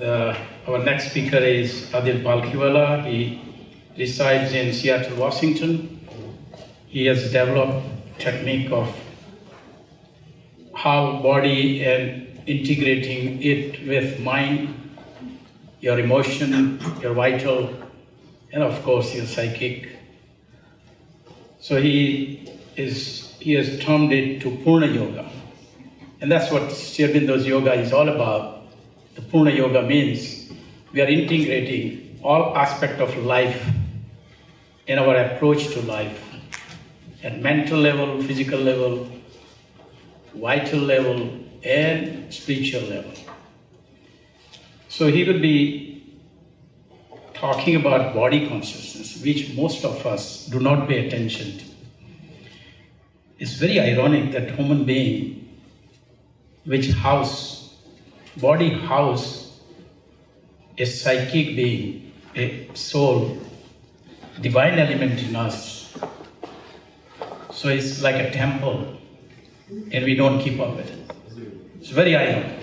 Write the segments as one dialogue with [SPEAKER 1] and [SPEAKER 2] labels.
[SPEAKER 1] Our next speaker is Aadil Palkhivala. He resides in Seattle, Washington. He has developed technique of how body and integrating it with mind, your emotion, your vital, and of course your psychic. So he has termed it to Purna Yoga. And that's what Sri Aurobindo's yoga is all about. The Purna Yoga means we are integrating all aspects of life in our approach to life at mental level, physical level, vital level, and spiritual level. So he will be talking about body consciousness, which most of us do not pay attention to. It's very ironic that human being, which body house a psychic being, a soul, divine element in us. So it's like a temple, and we don't keep up with it. It's very ironic.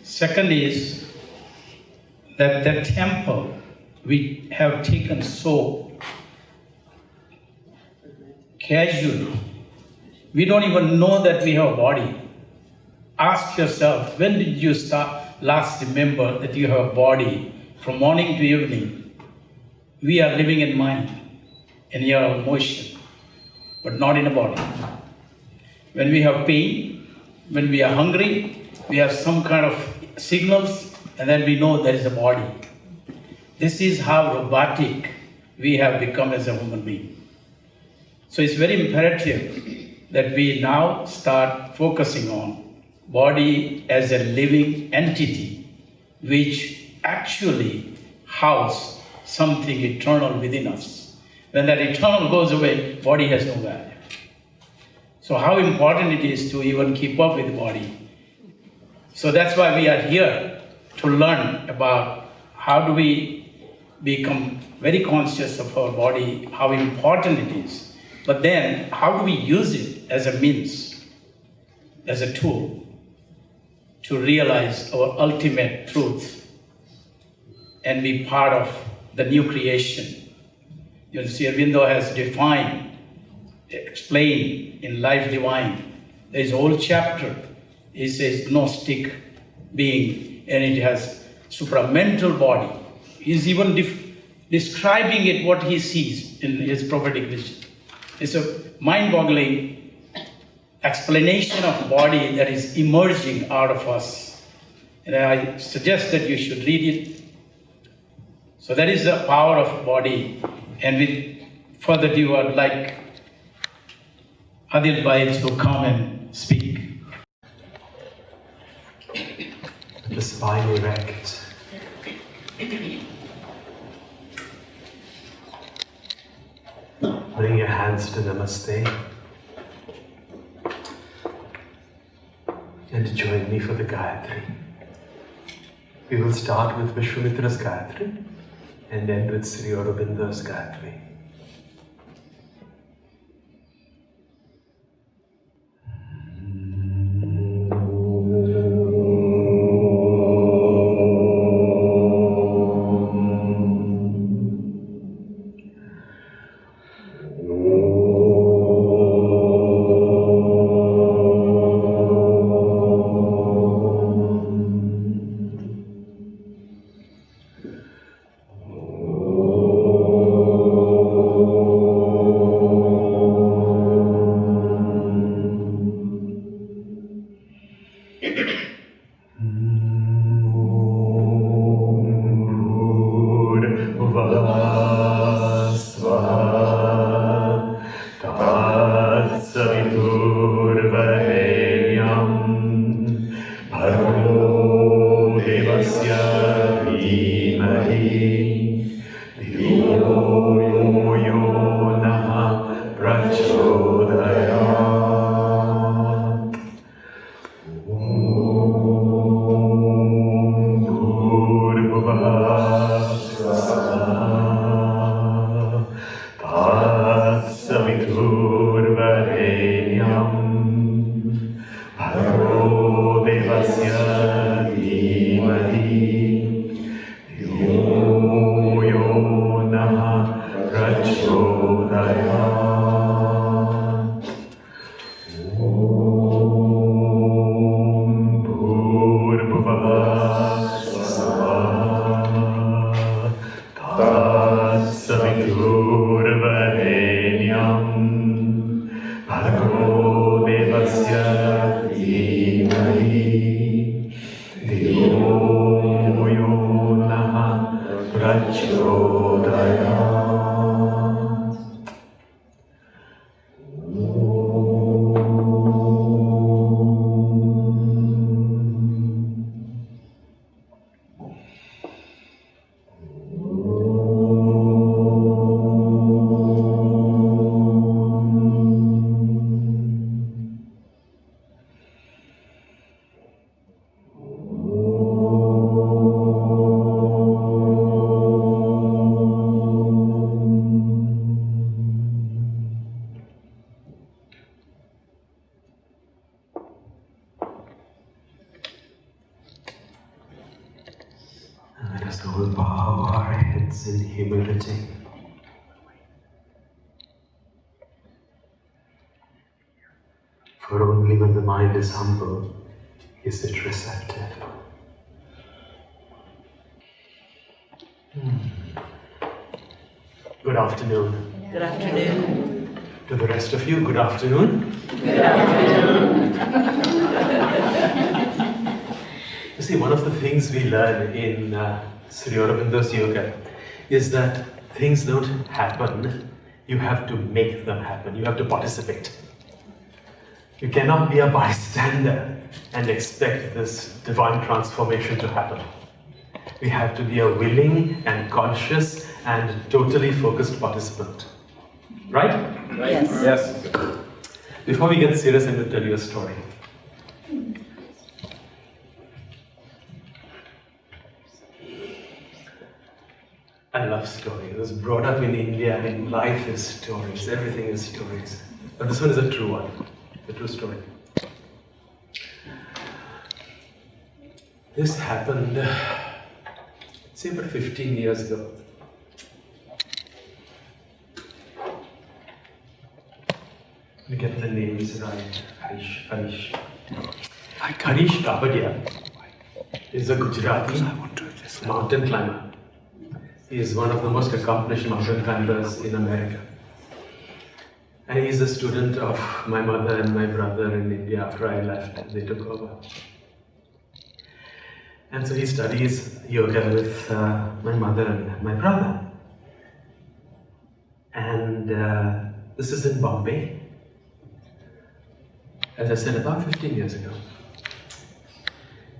[SPEAKER 1] Second is that the temple we have taken so casually. We don't even know that we have a body. Ask yourself, when did you last remember that you have a body from morning to evening? We are living in mind, in your emotion, but not in a body. When we have pain, when we are hungry, we have some kind of signals, and then we know there is a body. This is how robotic we have become as a human being. So it's very imperative that we now start focusing on body as a living entity which actually houses something eternal within us. When that eternal goes away, body has no value. So how important it is to even keep up with the body. So that's why we are here to learn about how do we become very conscious of our body, how important it is. But then, how do we use it as a means, as a tool, to realize our ultimate truth and be part of the new creation? You know, Sri Aurobindo has explained in Life Divine, there is a whole chapter. He says Gnostic being, and it has supramental body. He's even describing it, what he sees in his prophetic vision. It's a mind-boggling explanation of body that is emerging out of us. And I suggest that you should read it. So that is the power of body. And with further ado, I'd like Aadil Bhai to come and speak.
[SPEAKER 2] The spine erect. Bring your hands to Namaste and join me for the Gayatri. We will start with Vishwamitra's Gayatri and end with Sri Aurobindo's Gayatri. Let us all bow our heads in humility. For only when the mind is humble is it receptive. Good afternoon.
[SPEAKER 3] Good afternoon.
[SPEAKER 2] To the rest of you, good afternoon.
[SPEAKER 3] Good afternoon.
[SPEAKER 2] You see, one of the things we learn in Sri Aurobindo's yoga is that things don't happen, you have to make them happen, you have to participate. You cannot be a bystander and expect this divine transformation to happen. We have to be a willing and conscious and totally focused participant. Right?
[SPEAKER 3] Yes.
[SPEAKER 2] Yes. Before we get serious, I'm going to tell you a story. I love stories. I was brought up in India and life is stories. Everything is stories. But this one is a true one. A true story. This happened, say about 15 years ago. Let me get the names right. Harish Kapadia is a Gujarati mountain climber. He is one of the most accomplished mountain climbers in America. And he is a student of my mother and my brother in India after I left. They took over. And so he studies yoga with my mother and my brother. And this is in Bombay. As I said, about 15 years ago.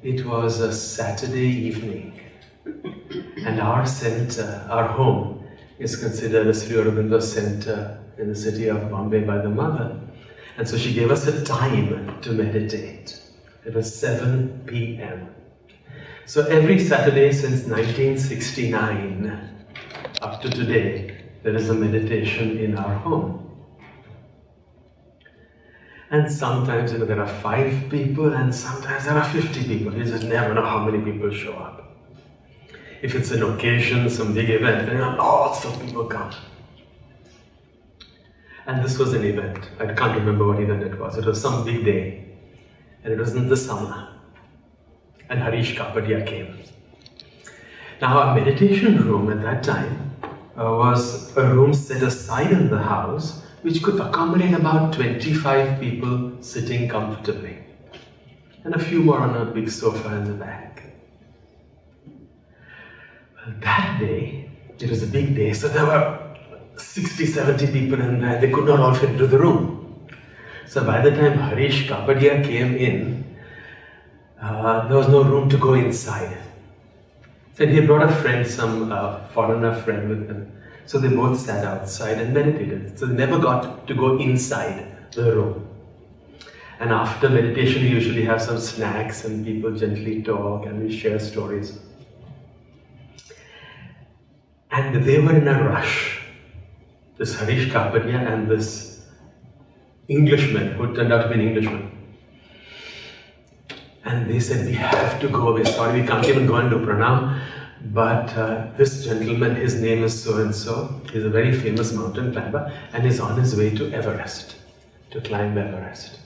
[SPEAKER 2] It was a Saturday evening. And our center, our home, is considered a Sri Aurobindo center in the city of Bombay by the mother. And so she gave us a time to meditate. It was 7 p.m. So every Saturday since 1969 up to today, there is a meditation in our home. And sometimes there are 5 people and sometimes there are 50 people. You just never know how many people show up. If it's an occasion, some big event, then lots of people come. And this was an event. I can't remember what event it was. It was some big day. And it was in the summer. And Harish Kapadia came. Now our meditation room at that time was a room set aside in the house which could accommodate about 25 people sitting comfortably. And a few more on a big sofa in the back. Well, that day, it was a big day, so there were 60, 70 people in there. They could not all fit into the room. So by the time Harish Kapadia came in, there was no room to go inside. So he brought a friend, some foreigner friend with him. So they both sat outside and meditated. So they never got to go inside the room. And after meditation, we usually have some snacks and people gently talk and we share stories. And they were in a rush. This Harish Kapadia and this Englishman, who turned out to be an Englishman. And they said, we have to go, we're sorry, we can't even go and do pranam. But this gentleman, his name is so-and-so, he's a very famous mountain climber and is on his way to Everest, to climb Everest.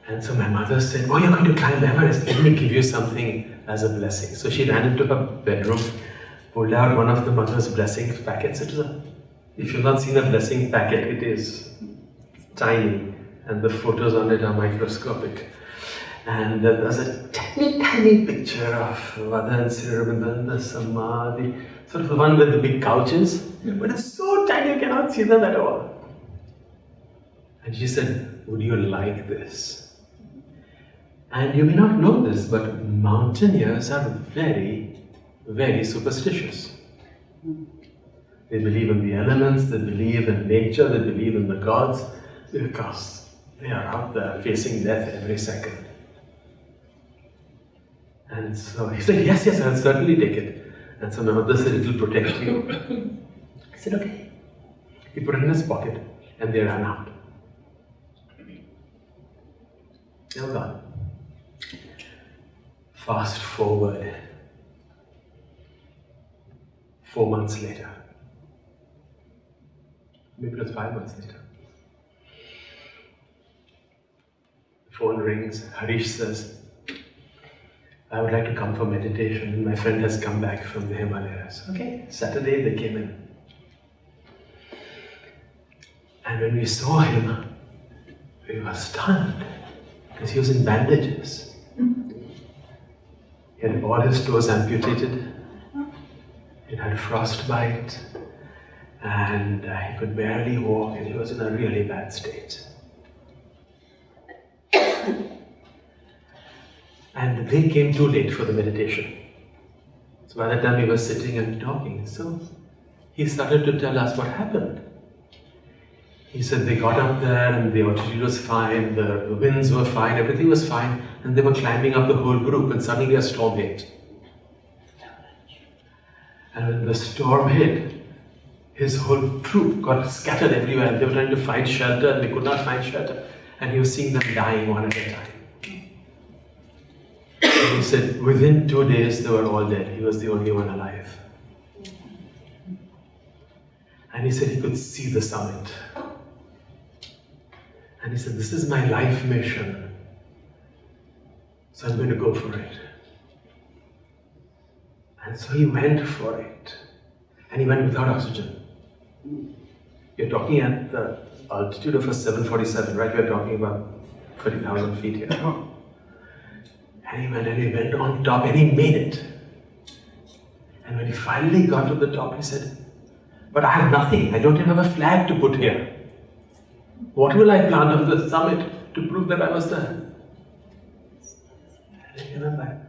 [SPEAKER 2] And so my mother said, oh, you're going to climb Everest, let me give you something as a blessing. So she ran into her bedroom, pulled out one of the mother's blessing packets. It was if you've not seen a blessing packet, it is tiny and the photos on it are microscopic. And there's a tiny picture of Vada and Sri Aurobindo in the Samadhi, sort of the one with the big couches, but it's so tiny you cannot see them at all. And she said, would you like this? And you may not know this, but mountaineers are very, very superstitious. They believe in the elements, they believe in nature, they believe in the gods, because they are out there facing death every second. And so he said, yes, yes, I'll certainly take it. And so my mother said, it will protect you. I said, okay. He put it in his pocket and they ran out. They were gone. Fast forward 4 months later. Maybe it was 5 months later. The phone rings. Harish says, I would like to come for meditation. And my friend has come back from the Himalayas. Okay, Saturday they came in. And when we saw him, we were stunned because he was in bandages. He had all his toes amputated. He had frostbite. And he could barely walk, and he was in a really bad state. And they came too late for the meditation. So by the time we were sitting and talking, so he started to tell us what happened. He said they got up there and the altitude was fine, the winds were fine, everything was fine, and they were climbing up the whole group, and suddenly a storm hit. And when the storm hit, his whole troop got scattered everywhere, and they were trying to find shelter and they could not find shelter, and he was seeing them dying one at a time. And he said within 2 days they were all dead. He was the only one alive. And he said he could see the summit. And he said, this is my life mission, so I'm going to go for it. And so he went for it. And he went without oxygen. You're talking at the altitude of a 747, right? We're talking about 30,000 feet here. And he went on top and he made it. And when he finally got to the top, he said, but I have nothing. I don't even have a flag to put here. What will I plant on the summit to prove that I was there? And I remember,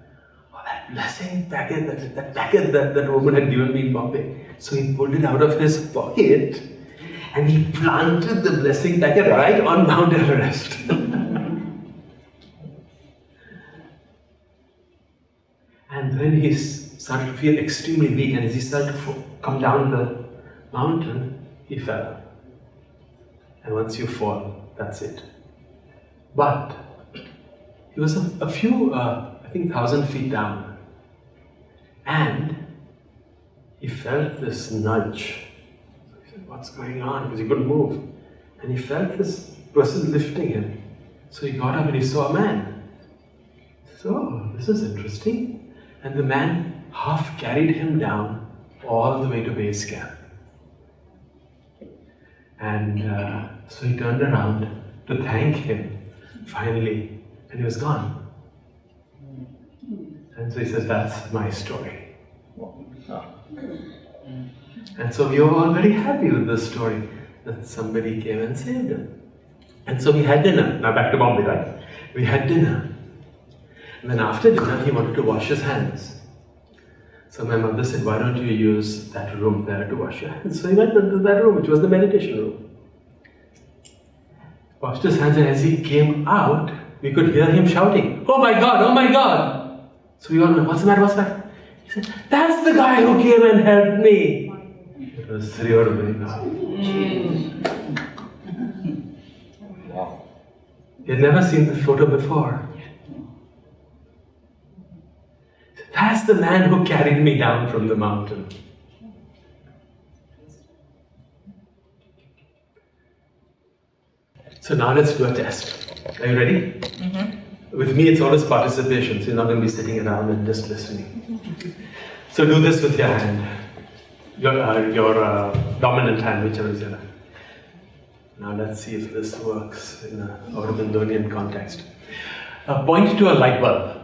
[SPEAKER 2] that blessing packet, that packet that woman had given me in Bombay. So he pulled it out of his pocket and he planted the blessing packet right on Mount Everest. And then he started to feel extremely weak, and as he started to come down the mountain, he fell. And once you fall, that's it. But he was a few, I think 1,000 feet down, and he felt this nudge. He said, what's going on? Because he couldn't move. And he felt this person lifting him. So he got up and he saw a man. So, this is interesting. And the man half carried him down all the way to base camp. And so he turned around to thank him, finally, and he was gone. And so he said, that's my story. And so we were all very happy with this story, that somebody came and saved him. And so we had dinner. Now back to Bombay, right? We had dinner. And then after dinner, he wanted to wash his hands. So my mother said, why don't you use that room there to wash your hands? So he went into that room, which was the meditation room. Washed his hands, and as he came out, we could hear him shouting, oh my God, oh my God. So we all went, what's the matter, what's the matter? He said, that's the guy who came and helped me. It was Sri Aurobindo. Wow. He had never seen the photo before. That's the man who carried me down from the mountain. So now let's do a test. Are you ready? Mm-hmm. With me, it's always participation, so you're not going to be sitting around and just listening. So do this with your hand, your dominant hand, whichever is your hand. Now let's see if this works in an Aurobindonian context. Point to a light bulb.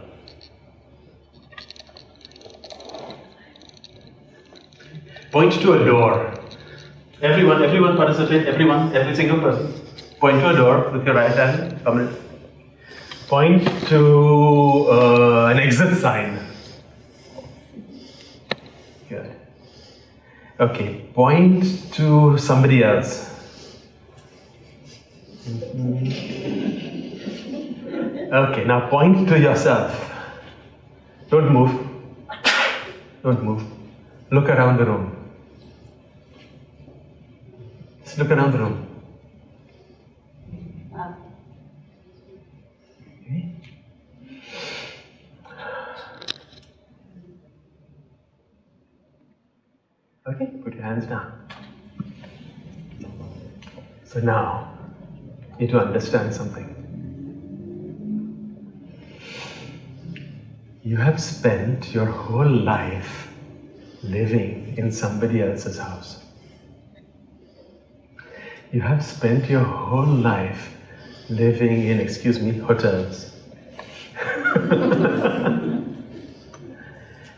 [SPEAKER 2] Point to a door. Everyone participate, every single person. Point to a door with your right hand. Point to an exit sign. Good. Okay, point to somebody else. Okay, now point to yourself. Don't move. Don't move. Look around the room. Just look around the room. Okay, put your hands down. So now, you need to understand something. You have spent your whole life living in somebody else's house. You have spent your whole life living in, hotels.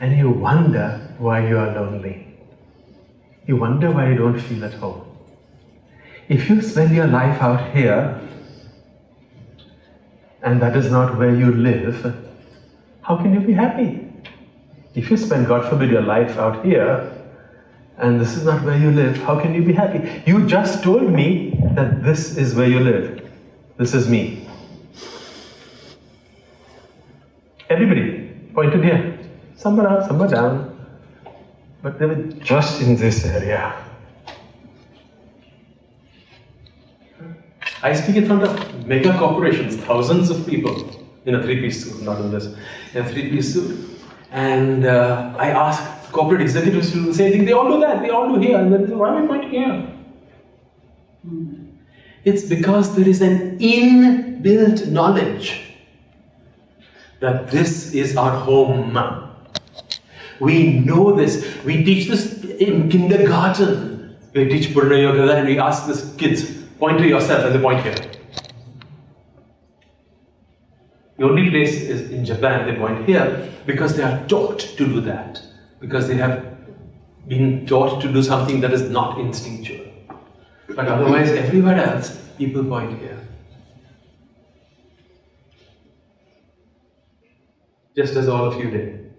[SPEAKER 2] And you wonder why you are lonely. You wonder why you don't feel at home. If you spend your life out here, and that is not where you live, how can you be happy? If you spend, God forbid, your life out here, and this is not where you live, how can you be happy? You just told me that this is where you live. This is me. Everybody pointed here. Somewhere up, somewhere down. But they were just in this area. I speak in front of mega corporations, thousands of people in a three-piece suit, not in this, in a three-piece suit. And I ask corporate executives to do the same thing. They all do that. They all do here. And then they say, why am I pointing here? It's because there is an inbuilt knowledge that this is our home. We know this. We teach this in kindergarten. We teach Purna Yoga and we ask these kids, point to yourself, and they point here. The only place is in Japan they point here because they are taught to do that. Because they have been taught to do something that is not instinctual. But otherwise, everywhere else, people point here. Just as all of you did.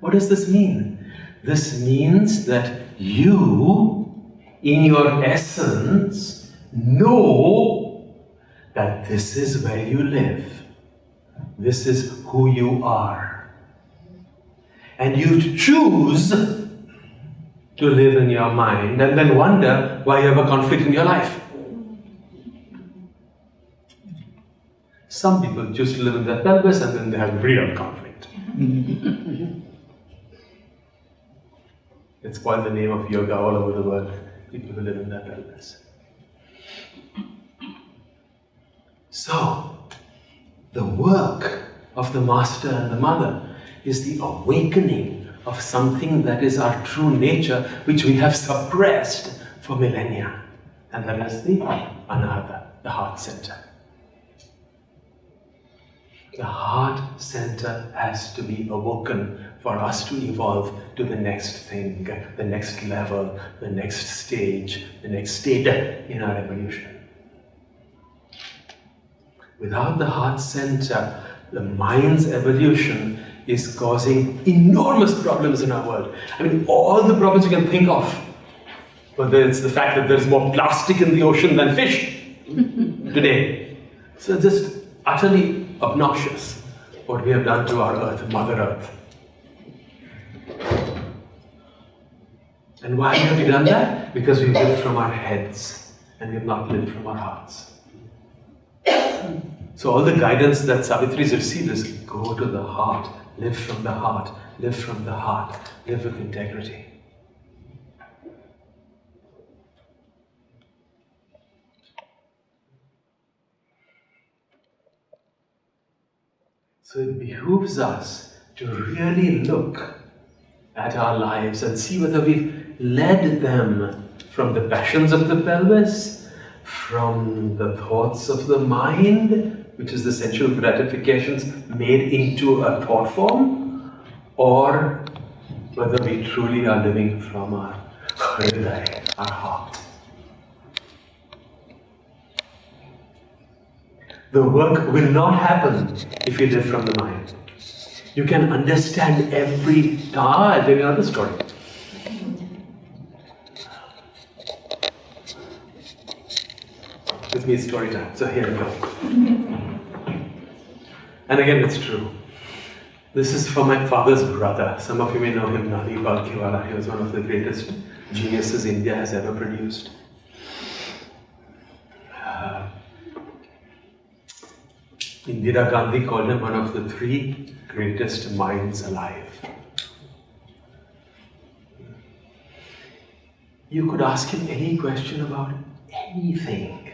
[SPEAKER 2] What does this mean? This means that you, in your essence, know that this is where you live. This is who you are. And you choose to live in your mind and then wonder why you have a conflict in your life. Some people choose to live in their pelvis and then they have real conflict. It's spoiled the name of yoga all over the world. People who live in their pelvis. So, the work of the master and the mother is the awakening of something that is our true nature, which we have suppressed for millennia. And that is the anahata, the heart center. The heart center has to be awoken for us to evolve to the next thing, the next level, the next stage, the next state in our evolution. Without the heart center, the mind's evolution is causing enormous problems in our world. I mean, all the problems you can think of, whether it's the fact that there's more plastic in the ocean than fish today. So just utterly obnoxious what we have done to our earth, Mother Earth. And why have we done that? Because we've lived from our heads and we have not lived from our hearts. So all the guidance that Savitri's received is go to the heart, live from the heart, live from the heart, live with integrity. So it behooves us to really look at our lives and see whether we've led them from the passions of the pelvis, from the thoughts of the mind, which is the sensual gratifications made into a thought form, or whether we truly are living from our hridaya, our heart. The work will not happen if you live from the mind. You can understand every... I'll tell you another story. With me, it's story time. So here we go. And again, it's true. This is for my father's brother. Some of you may know him, Aadil Palkhivala. He was one of the greatest geniuses India has ever produced. Indira Gandhi called him one of the 3 greatest minds alive. You could ask him any question about anything,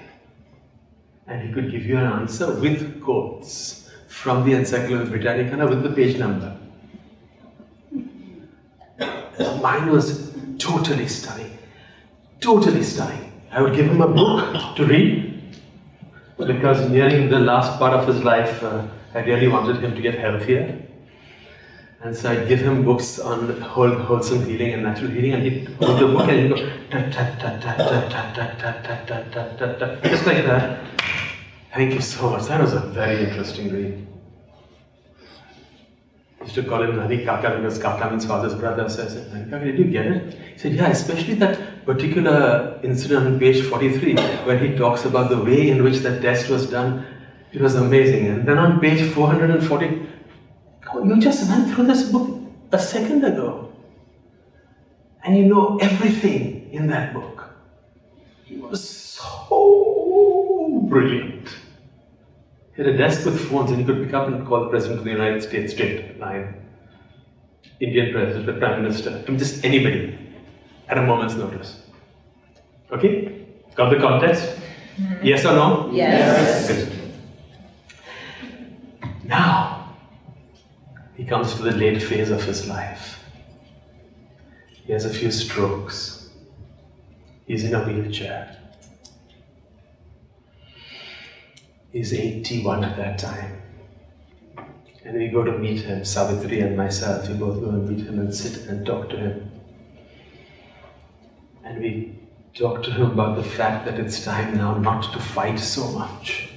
[SPEAKER 2] and he could give you an answer with quotes from the Encyclopedia Britannica with the page number. His mind was totally stunning. Totally stunning. I would give him a book to read, because nearing the last part of his life, I really wanted him to get healthier. And so I'd give him books on wholesome healing and natural healing, and he'd hold the book and he'd go ta ta ta ta ta ta ta ta ta ta ta ta, just like that. Thank you so much. That was a very interesting read. I used to call him Nani Kaka because Kaka means father's brother. So I said, Nani Kaka, did you get it? He said, yeah, especially that particular incident on page 43 where he talks about the way in which that test was done. It was amazing. And then on page 440, you just went through this book a second ago. And you know everything in that book. He was so brilliant. He had a desk with phones and he could pick up and call the President of the United States straight at 9. Indian President, the Prime Minister, I mean just anybody at a moment's notice. Okay? Got the context? Yes or no?
[SPEAKER 3] Yes.
[SPEAKER 2] Good. Now, he comes to the late phase of his life. He has a few strokes. He's in a wheelchair. He's 81 at that time. And we go to meet him, Savitri and myself, we both go and meet him and sit and talk to him. And we talk to him about the fact that it's time now not to fight so much.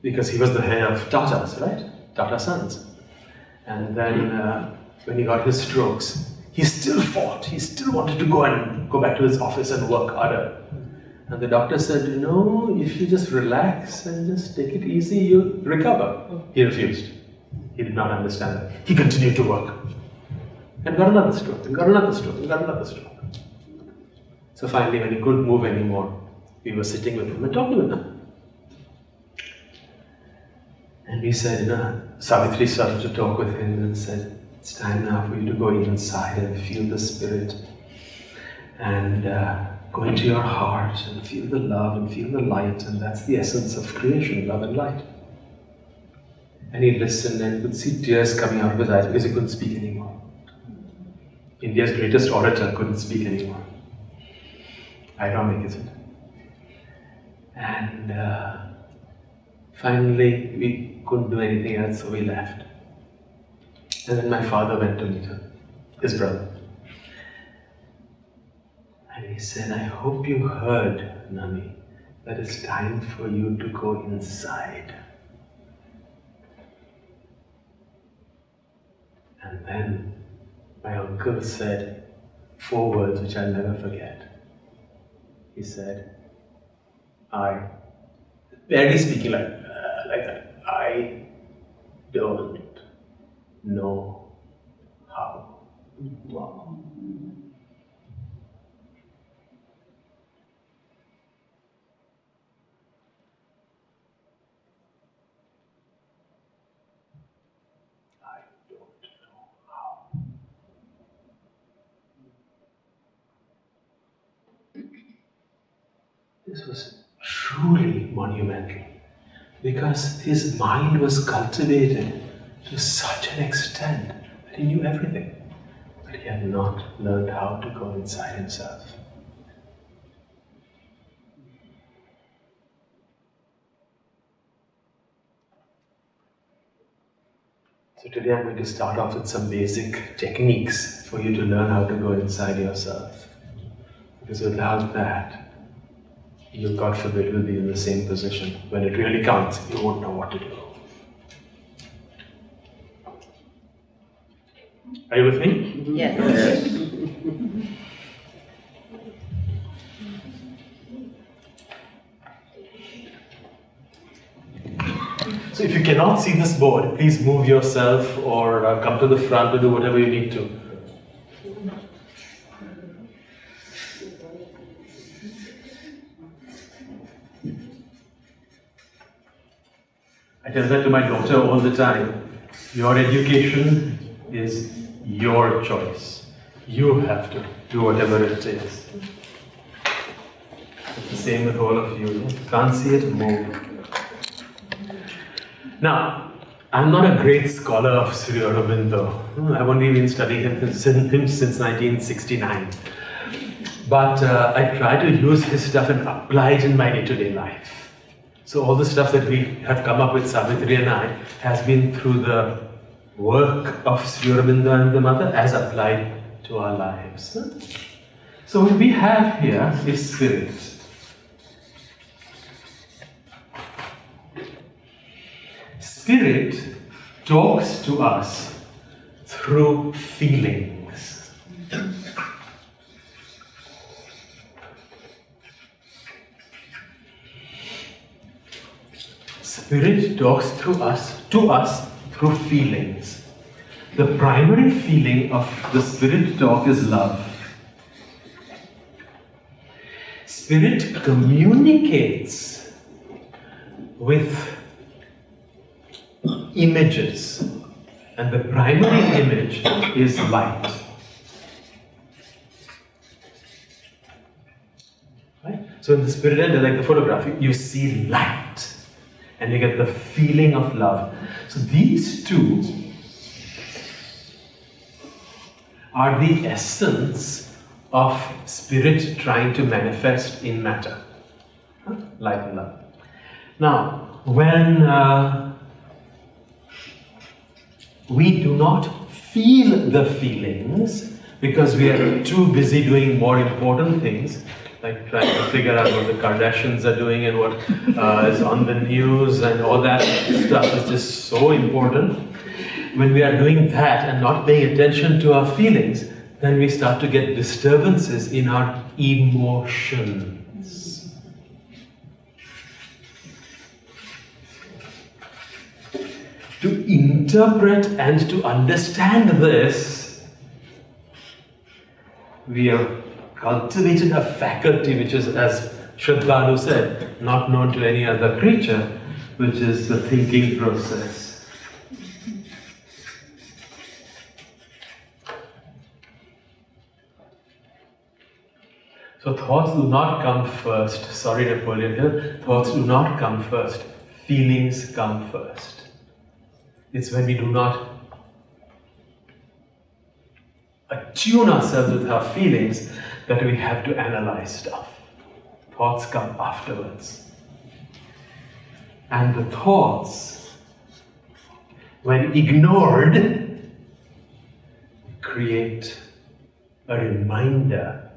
[SPEAKER 2] Because he was the head of Tata's, right? Tata Sons. And then when he got his strokes, he still fought. He still wanted to go back to his office and work harder. And the doctor said, you know, if you just relax and just take it easy, you'll recover. He refused. He did not understand that. He continued to work. And got another stroke, and got another stroke, and got another stroke. So finally, when he couldn't move anymore, we were sitting with him and talking with him. And we said, you know, Savitri started to talk with him and said, it's time now for you to go inside and feel the spirit. And go into your heart and feel the love and feel the light, and that's the essence of creation, love and light. And he listened and could see tears coming out of his eyes because he couldn't speak anymore. India's greatest orator couldn't speak anymore. Ironic, isn't it? And finally, we couldn't do anything else, so we left. And then my father went to meet him, his brother. And he said, I hope you heard, Nani, that it's time for you to go inside. And then my uncle said 4 words which I'll never forget. He said, barely speaking like that, I don't know how. Wow. This was truly monumental because his mind was cultivated to such an extent that he knew everything, but he had not learned how to go inside himself. So today I'm going to start off with some basic techniques for you to learn how to go inside yourself. Because without that, you, God forbid, will be in the same position. When it really counts, you won't know what to do. Are you with me?
[SPEAKER 3] Yes.
[SPEAKER 2] So if you cannot see this board, please move yourself or come to the front to do whatever you need to. I tell that to my daughter all the time. Your education is your choice. You have to do whatever it is. It's the same with all of you. Can't see it, move. Now, I'm not a great scholar of Sri Aurobindo. I've only been studying him since 1969. But I try to use his stuff and apply it in my day-to-day life. So all the stuff that we have come up with, Savitri and I, has been through the work of Sri Aurobindo and the Mother as applied to our lives. So what we have here is spirit. Spirit talks to us through feelings. Spirit talks to us through feelings. The primary feeling of the spirit talk is love. Spirit communicates with images, and the primary image is light. Right? So in the spirit end, like the photograph, you see light and you get the feeling of love. So these two are the essence of spirit trying to manifest in matter. Light and love. Now, when we do not feel the feelings because we are too busy doing more important things, like trying to figure out what the Kardashians are doing and what is on the news and all that stuff is just so important. When we are doing that and not paying attention to our feelings, then we start to get disturbances in our emotions. To interpret and to understand this, we have cultivated a faculty which is, as Shraddhalu said, not known to any other creature, which is the thinking process. So thoughts do not come first. Sorry, Napoleon Hill. Thoughts do not come first. Feelings come first. It's when we do not attune ourselves with our feelings that we have to analyze stuff. Thoughts come afterwards. And the thoughts, when ignored, create a reminder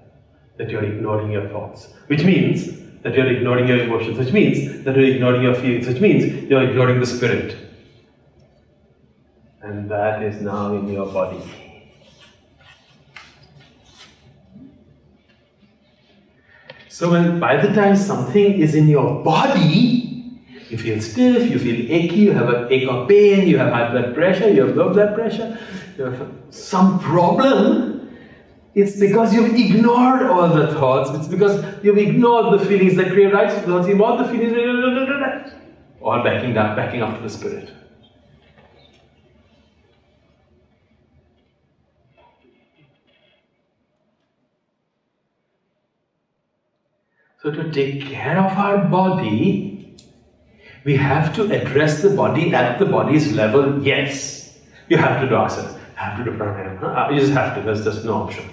[SPEAKER 2] that you're ignoring your thoughts, which means that you're ignoring your emotions, which means that you're ignoring your feelings, which means you're ignoring the spirit. And that is now in your body. So by the time something is in your body, you feel stiff, you feel achy, you have an ache or pain, you have high blood pressure, you have low blood pressure, you have some problem, it's because you've ignored all the thoughts, it's because you've ignored the feelings that create right thoughts, you've ignored the feelings, all backing up to the spirit. So to take care of our body, we have to address the body at the body's level. Yes, you have to do asana, have to do pranayama. You just have to, there's just no option.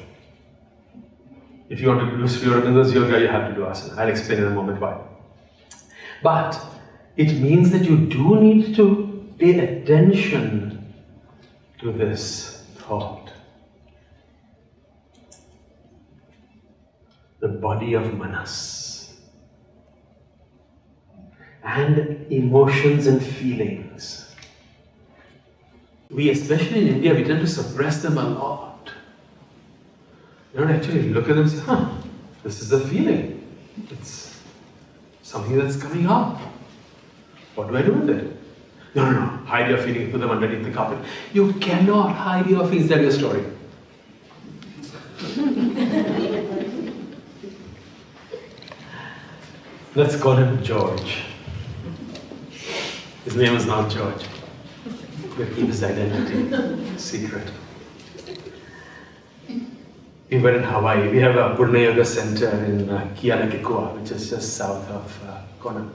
[SPEAKER 2] If you want to do Sri Aurobindo's yoga, you have to do asana. I'll explain in a moment why. But it means that you do need to pay attention to this thought. The body of Manas. And emotions and feelings. We, especially in India, we tend to suppress them a lot. You don't actually look at them and say, this is a feeling. It's something that's coming up. What do I do with it? No, hide your feelings, put them underneath the carpet. You cannot hide your feelings. Tell your story. Let's call him George. His name is not George. We'll keep his identity secret. We were in Hawaii. We have a Purna Yoga center in Kealakekua, which is just south of Kona.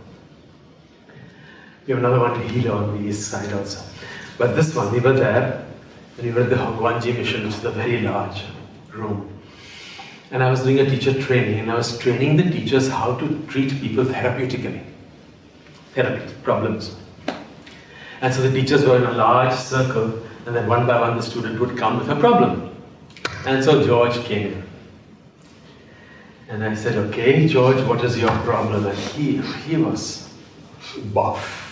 [SPEAKER 2] We have another one in Hilo on the east side also. But this one, we were there, and we were at the Hongwanji mission, which is a very large room. And I was doing a teacher training, and I was training the teachers how to treat people therapeutically. Therapy, problems. And so the teachers were in a large circle, and then one by one the student would come with a problem. And so George came in. And I said, okay, George, what is your problem? And he was buff.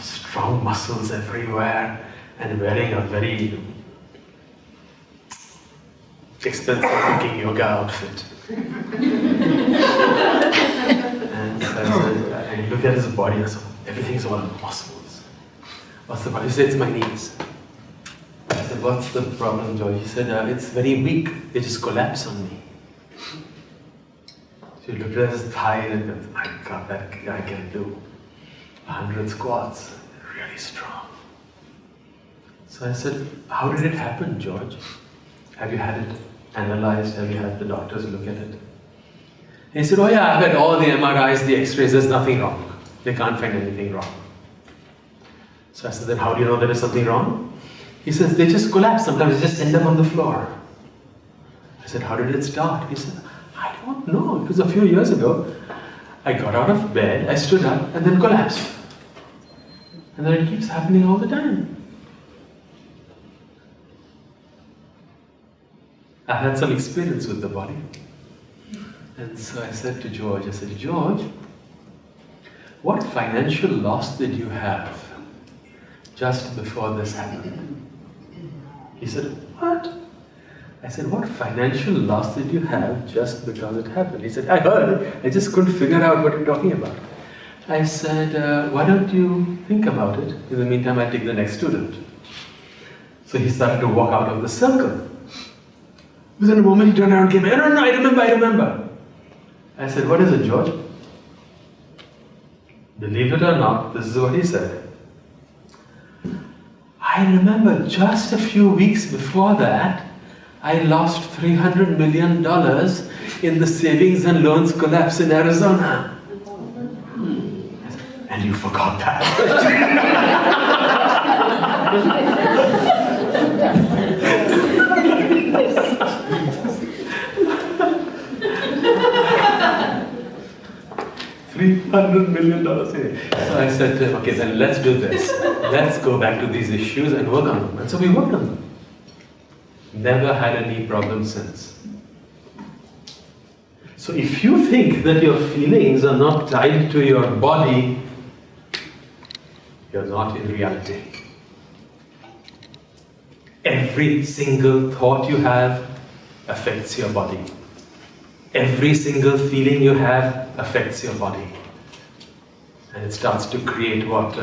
[SPEAKER 2] Strong muscles everywhere, and wearing a very expensive looking yoga outfit. And so I looked at his body and I said, everything's all muscles. What's the problem? He said, it's my knees. I said, what's the problem, George? He said, it's very weak. They just collapse on me. So he looked at his thigh and said, my God, that guy can do 100 squats. Really strong. So I said, how did it happen, George? Have you had it analyzed? Have you had the doctors look at it? And he said, oh yeah, I've had all the MRIs, the x-rays, there's nothing wrong. They can't find anything wrong. So I said, then how do you know there is something wrong? He says, they just collapse. Sometimes they just end up on the floor. I said, how did it start? He said, I don't know. It was a few years ago. I got out of bed, I stood up, and then collapsed. And then it keeps happening all the time. I had some experience with the body. And so I said to George, George, what financial loss did you have just before this happened? He said, what? I said, what financial loss did you have just because it happened? He said, I heard, I just couldn't figure out what you're talking about. I said, why don't you think about it? In the meantime, I'll take the next student. So he started to walk out of the circle. Within a moment, he turned around and came back. No, I remember. I said, what is it, George? Believe it or not, this is what he said. I remember just a few weeks before that, I lost $300 million in the savings and loans collapse in Arizona. And you forgot that. $300 million. So I said to him, okay, then let's do this. Let's go back to these issues and work on them. And so we worked on them. Never had any problem since. So if you think that your feelings are not tied to your body, you're not in reality. Every single thought you have affects your body. Every single feeling you have affects your body. And it starts to create what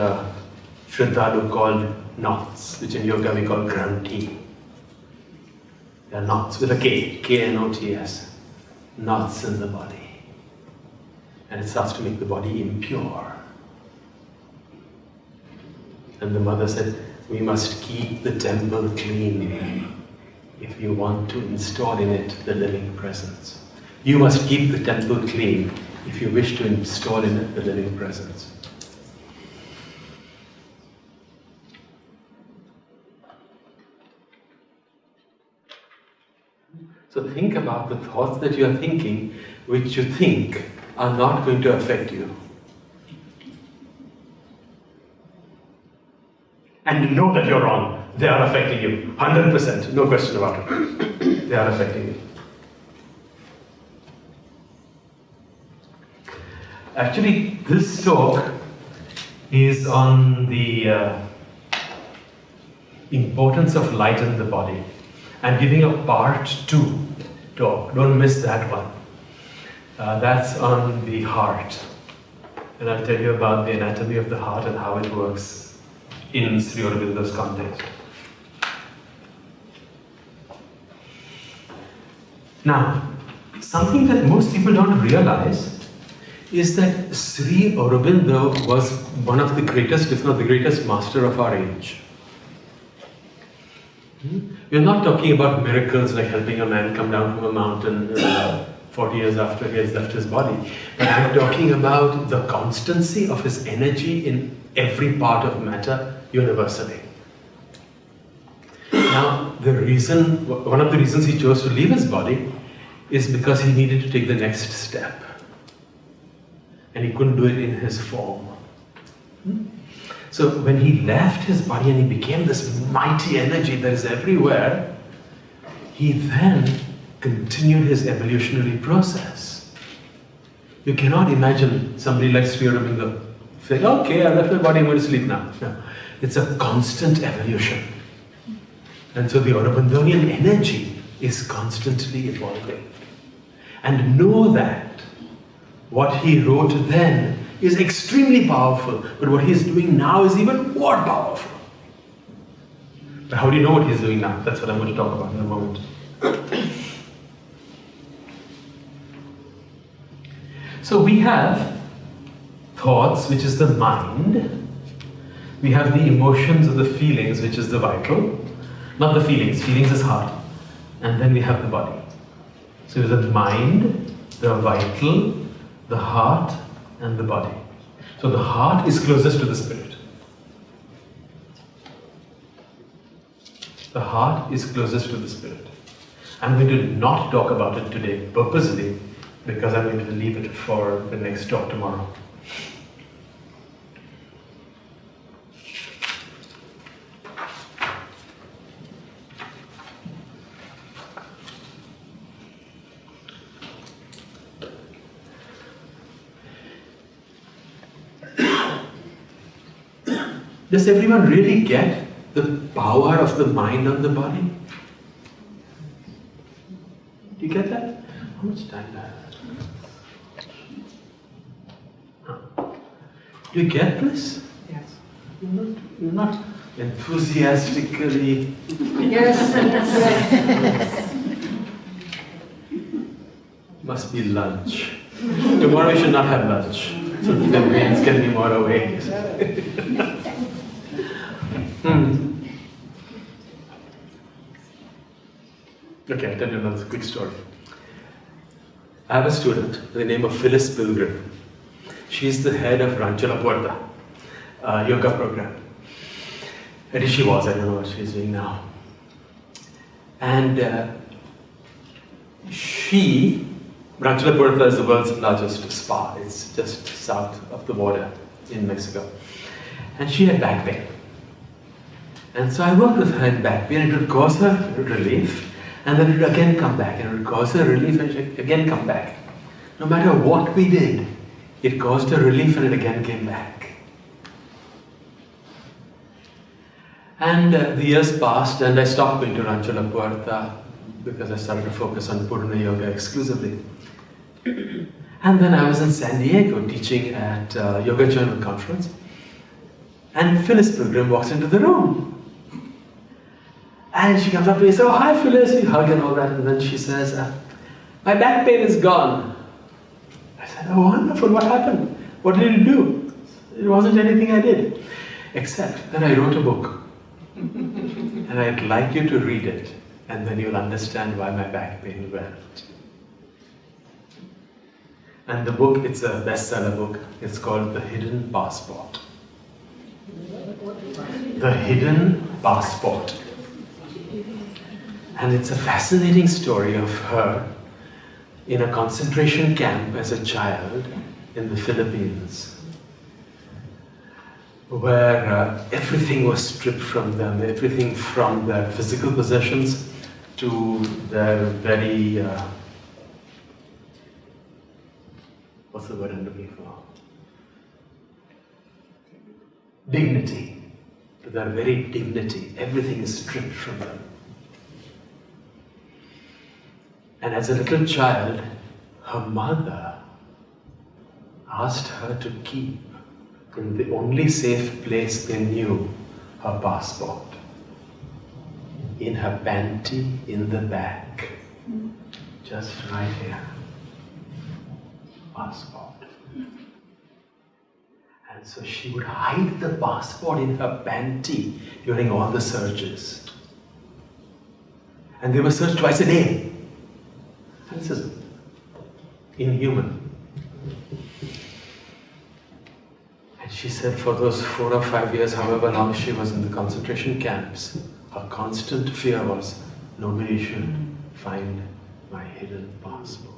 [SPEAKER 2] Shraddhalu called knots, which in yoga we call granthi. They are knots with a K, K-N-O-T-S. Knots in the body. And it starts to make the body impure. And the mother said, we must keep the temple clean if you want to install in it the living presence. You must keep the temple clean if you wish to install in it the living presence. So think about the thoughts that you are thinking, which you think are not going to affect you. and you know that you're wrong, they are affecting you. 100%, no question about it. They are affecting you. Actually, this talk is on the importance of light in the body. I'm giving a part 2 talk. Don't miss that one. That's on the heart. And I'll tell you about the anatomy of the heart and how it works in Sri Aurobindo's context. Now, something that most people don't realize is that Sri Aurobindo was one of the greatest, if not the greatest, master of our age. We're not talking about miracles like helping a man come down from a mountain 40 years after he has left his body. But I'm talking about the constancy of his energy in every part of matter universally. Now, one of the reasons he chose to leave his body is because he needed to take the next step. And he couldn't do it in his form. So when he left his body and he became this mighty energy that is everywhere, he then continued his evolutionary process. You cannot imagine somebody like Sri Aurobindo saying, okay, I left my body, I'm going to sleep now. No. It's a constant evolution. And so the Aurobindonian energy is constantly evolving. And know that what he wrote then is extremely powerful, but what he's doing now is even more powerful. But how do you know what he's doing now? That's what I'm going to talk about in a moment. So we have thoughts, which is the mind. We have the emotions or the feelings, which is the vital. Not the feelings, feelings is heart. And then we have the body. So the mind, the vital, the heart, and the body. So the heart is closest to the spirit. The heart is closest to the spirit. I'm going to not talk about it today purposely because I'm going to leave it for the next talk tomorrow. Does everyone really get the power of the mind on the body? Do you get that? How much time do I have? Do you get this?
[SPEAKER 3] Yes.
[SPEAKER 2] You're not enthusiastically.
[SPEAKER 3] Yes.
[SPEAKER 2] Must be lunch. Tomorrow we should not have lunch, so that the brains can be more awake. Okay, I'll tell you another quick story. I have a student by the name of Phyllis Pilgrim. She's the head of Rancho La Puerta yoga program. At least she was, I don't know what she's doing now. And Rancho La Puerta is the world's largest spa. It's just south of the border in Mexico. And she had back pain. And so I worked with her in back pain. It would cause her relief, and then it would again come back, and it would cause her relief, and it would again come back. No matter what we did, it caused her relief, and it again came back. And the years passed, and I stopped going to Rancho La Puerta because I started to focus on Purna Yoga exclusively. And then I was in San Diego teaching at Yoga Journal Conference, and Phyllis Pilgrim walks into the room. And she comes up to me and says, "Oh, hi Phyllis," we hug and all that, and then she says, "My back pain is gone." I said, "Oh, wonderful, what happened? What did you do?" It wasn't anything I did, except that I wrote a book. And I'd like you to read it, and then you'll understand why my back pain went. And the book, it's a bestseller book. It's called The Hidden Passport. The Hidden Passport. And it's a fascinating story of her in a concentration camp as a child in the Philippines. where everything was stripped from them, everything from their physical possessions to their very, what's the word I'm looking for? Dignity. To their very dignity, everything is stripped from them. And as a little child, her mother asked her to keep in the only safe place they knew, her passport. In her panty in the back. Just right here. Passport. And so she would hide the passport in her panty during all the searches. And they were searched twice a day. And this is inhuman. And she said for those 4 or 5 years, however long she was in the concentration camps, her constant fear was, nobody should find my hidden passport.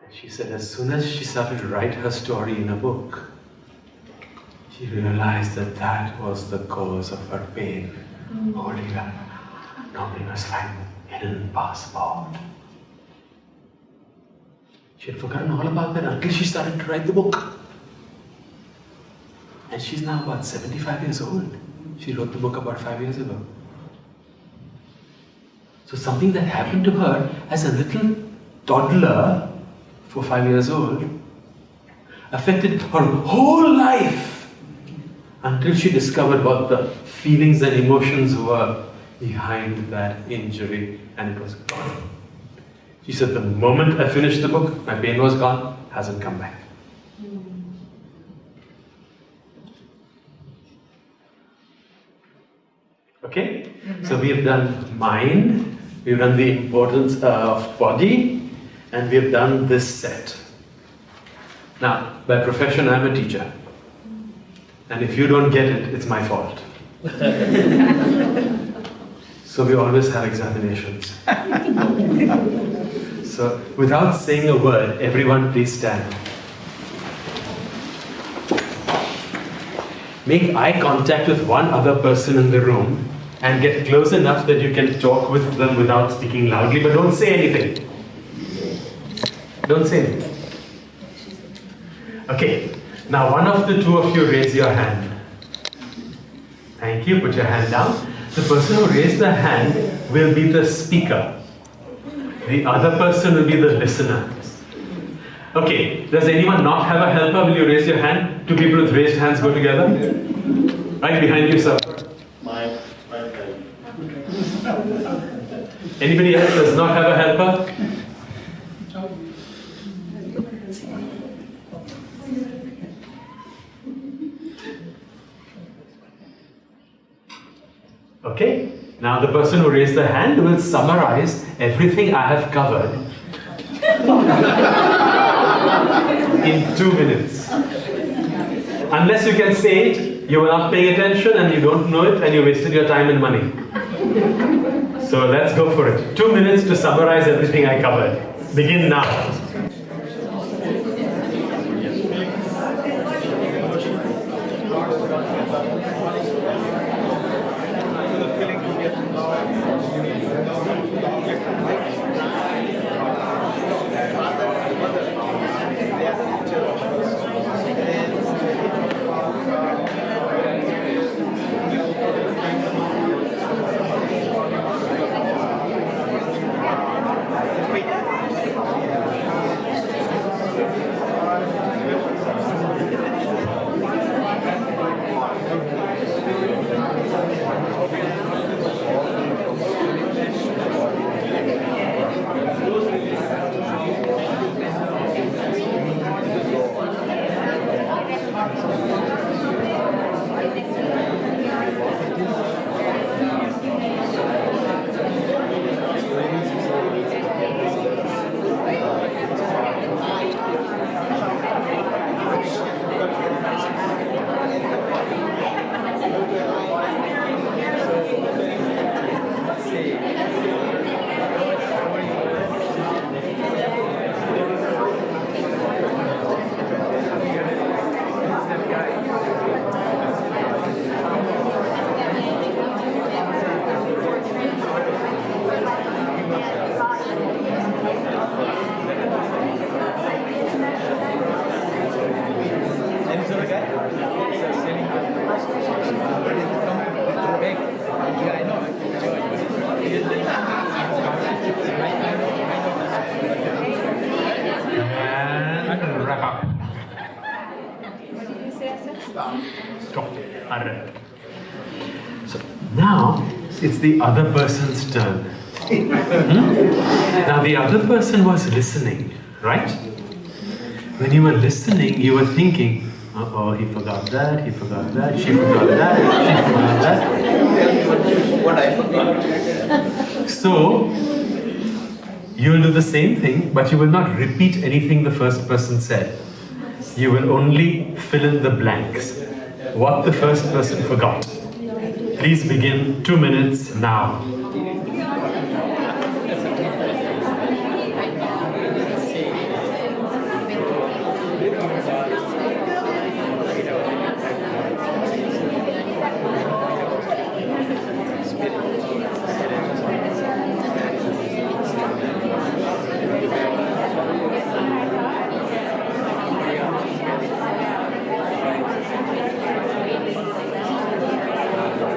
[SPEAKER 2] And she said as soon as she started to write her story in a book, she realized that that was the cause of her pain. Holding her, nobody must find the hidden passport. She had forgotten all about that until she started to write the book. And she's now about 75 years old. She wrote the book about 5 years ago. So something that happened to her as a little toddler, 4 or 5 years old, affected her whole life until she discovered what the feelings and emotions were behind that injury, and it was gone. She said, the moment I finished the book, my pain was gone, hasn't come back. Okay? So we have done mind, we've done the importance of body, and we have done this set. Now, by profession, I'm a teacher. And if you don't get it, it's my fault. So we always have examinations. So without saying a word, everyone please stand. Make eye contact with one other person in the room and get close enough that you can talk with them without speaking loudly, but don't say anything. Don't say anything. Okay, now one of the two of you raise your hand. Thank you, put your hand down. The person who raised the hand will be the speaker. The other person will be the listener. Okay, does anyone not have a helper? Will you raise your hand? Two people with raised hands go together. Right behind you, sir.
[SPEAKER 4] My friend.
[SPEAKER 2] Anybody else does not have a helper? Okay, now the person who raised the hand will summarize everything I have covered in 2 minutes. Unless you can say it, you were not paying attention and you don't know it and you wasted your time and money. So let's go for it. 2 minutes to summarize everything I covered. Begin now. wrap up. Stop. Alright. So now it's the other person's turn. Now the other person was listening, right? When you were listening, you were thinking, uh-oh, he forgot that, he forgot that, she forgot that, she forgot that.
[SPEAKER 4] What I forgot.
[SPEAKER 2] So, you'll do the same thing, but you will not repeat anything the first person said. You will only fill in the blanks. What the first person forgot. Please begin 2 minutes now.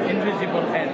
[SPEAKER 1] Invisible hand.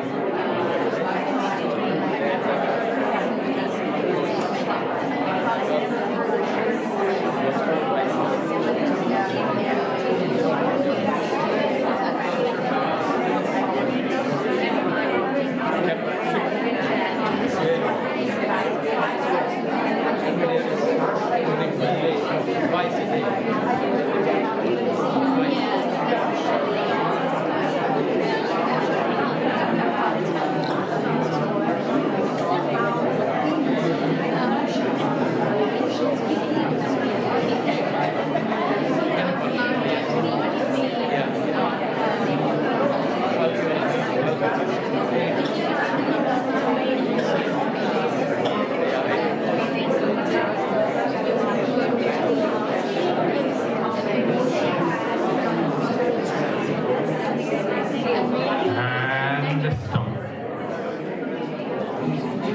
[SPEAKER 2] And stop.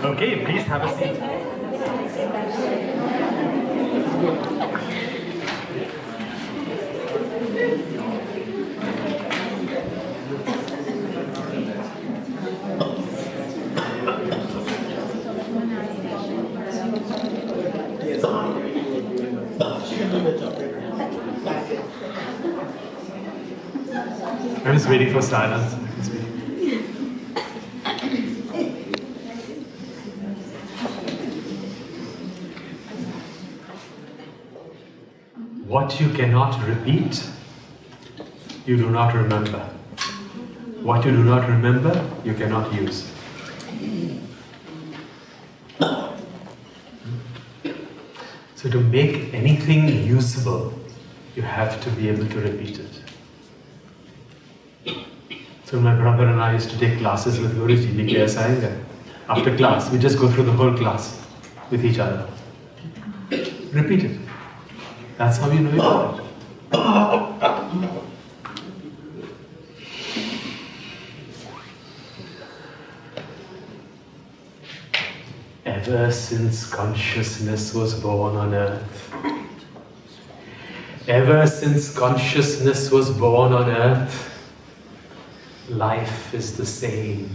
[SPEAKER 2] Okay, please have a seat. I'm just waiting for silence. What you cannot repeat, you do not remember. What you do not remember, you cannot use. So to make anything usable, you have to be able to repeat it. So my brother and I used to take classes with Guruji, BKS Iyengar. After class, we just go through the whole class with each other. Repeat it. That's how you know it. Ever since consciousness was born on earth, ever since consciousness was born on earth, life is the same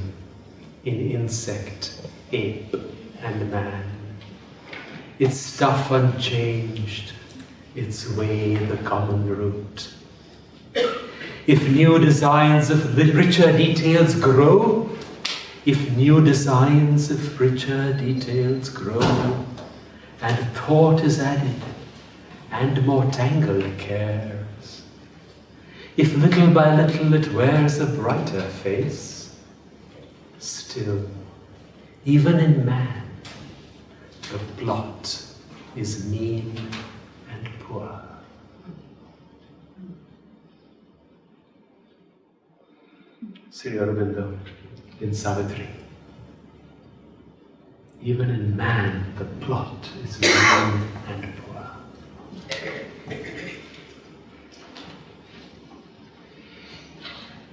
[SPEAKER 2] in insect, ape, and man. Its stuff unchanged, its way the common root. If new designs of richer details grow, if new designs of richer details grow, and thought is added, and more tangled cares, if little by little it wears a brighter face, still, even in man, the plot is mean and poor. Sri Aurobindo in Savitri. Even in man, the plot is mean and poor.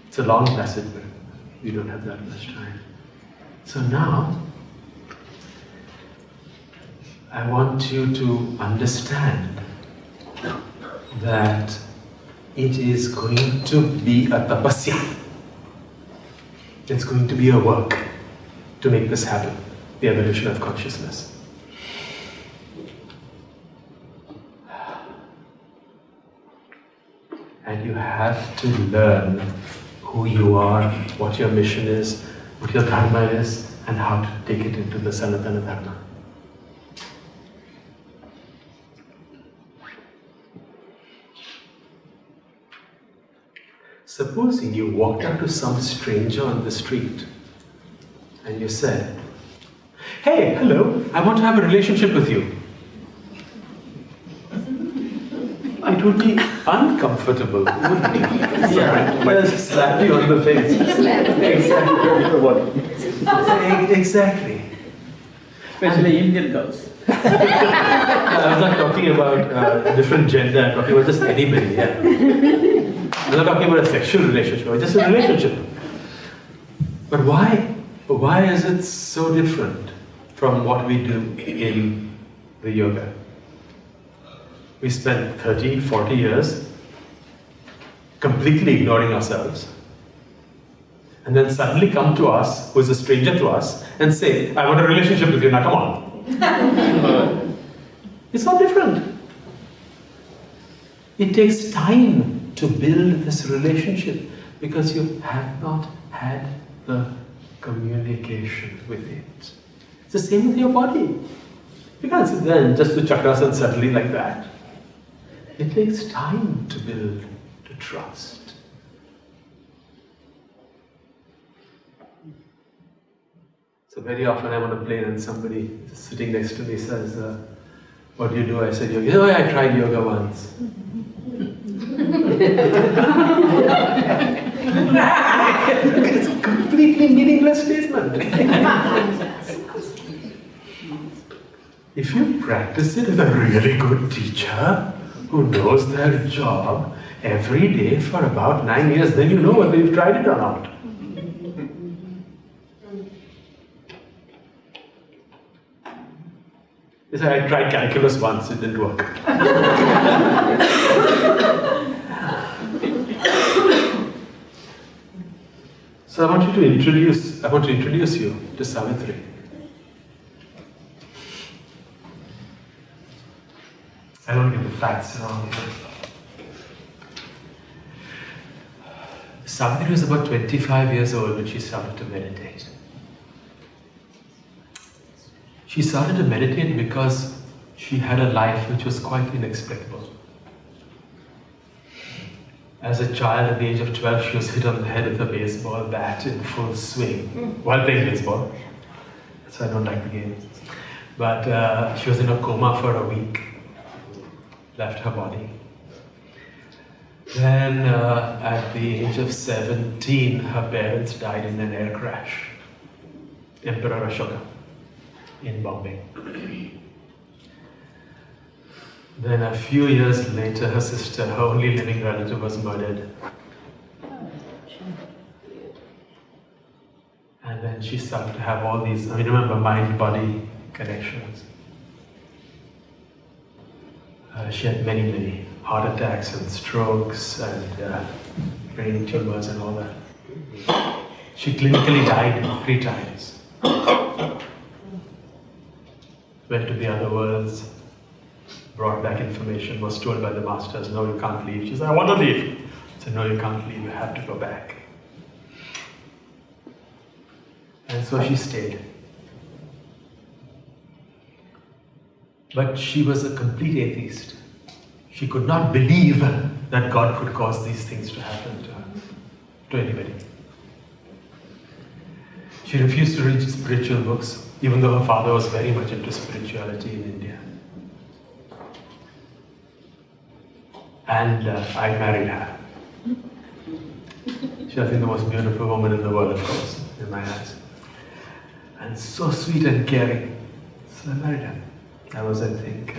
[SPEAKER 2] It's a long passage, but we don't have that much time. So now, I want you to understand that it is going to be a tapasya. It's going to be a work to make this happen, the evolution of consciousness. and you have to learn who you are, what your mission is, what your dharma is, and how to take it into the Sanatana Dharma. Supposing you walked up to some stranger on the street and you said, "Hey, hello, I want to have a relationship with you." It would be uncomfortable, wouldn't it? Yeah, just slap you on the face. Exactly.
[SPEAKER 1] Especially Indian girls.
[SPEAKER 2] I was not talking about different gender, I'm talking about just anybody, yeah. I'm not talking about a sexual relationship, but just a relationship. But why is it so different from what we do in the yoga? We spend 30, 40 years completely ignoring ourselves, and then suddenly come to us, who is a stranger to us, and say, "I want a relationship with you, now come on." It's not different. It takes time to build this relationship because you have not had the communication with it. It's the same with your body. You can't sit there and just do chakras suddenly like that. It takes time to build the trust. So very often I'm on a plane and somebody sitting next to me says, "What do you do?" I said, "Yoga." "Oh, yeah, I tried yoga once." It's a completely meaningless statement. If you practice it with a really good teacher who knows their job every day for about 9 years, then you know whether you've tried it or not. Yes, I tried calculus once, it didn't work. So I want to introduce you to Savitri. I don't get the facts wrong here. Savitri was about 25 years old when she started to meditate. She started to meditate because she had a life which was quite inexplicable. As a child at the age of 12, she was hit on the head with a baseball bat in full swing while playing baseball. That's why I don't like the game. But she was in a coma for a week, left her body. Then at the age of 17, her parents died in an air crash. Emperor Ashoka in Bombay. Then a few years later, her sister, her only living relative, was murdered. And then she started to have all these, remember, mind-body connections. She had many heart attacks and strokes and brain tumors and all that. She clinically died 3 times. Went to the other worlds, brought back information, was told by the masters, "No, you can't leave." She said, "I want to leave." I said, "No, you can't leave, you have to go back." And so she stayed. But she was a complete atheist. She could not believe that God could cause these things to happen to her, to anybody. She refused to read spiritual books, even though her father was very much into spirituality in India. And I married her. She, I think, the most beautiful woman in the world, of course, in my eyes. And so sweet and caring. So I married her. I was, I think,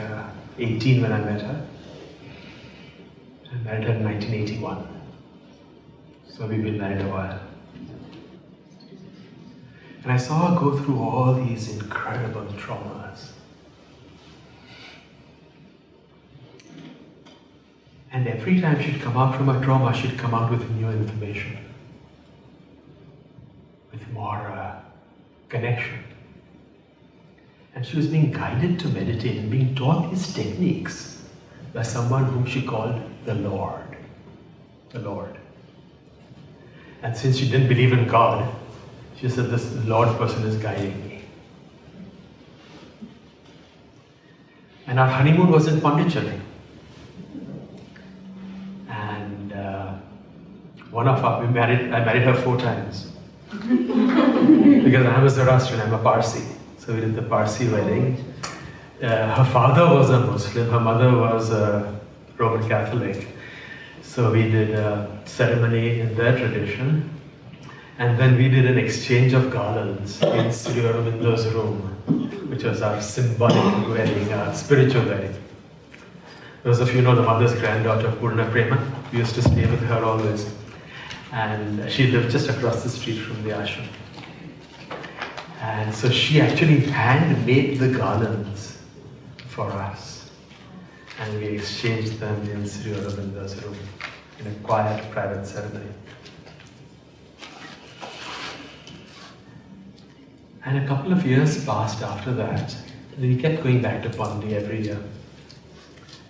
[SPEAKER 2] 18 when I met her. I married her in 1981. So we've been married a while. And I saw her go through all these incredible traumas. And every time she'd come out from her trauma, she'd come out with new information, with more connection. And she was being guided to meditate and being taught these techniques by someone whom she called the Lord. the Lord. And since she didn't believe in God, she said, this Lord person is guiding me. And our honeymoon was in Pondicherry. And I married her 4 times. Because I'm a Zoroastrian, I'm a Parsi. So we did the Parsi wedding. Her father was a Muslim, her mother was a Roman Catholic. So we did a ceremony in their tradition. And then we did an exchange of garlands in Sri Aurobindo's room, which was our symbolic wedding, our spiritual wedding. Those of you know the mother's granddaughter, Purna Prema. We used to stay with her always. And she lived just across the street from the ashram. And so she actually handmade the garlands for us. And we exchanged them in Sri Aurobindo's room in a quiet, private ceremony. And a couple of years passed after that. We kept going back to Pondi every year.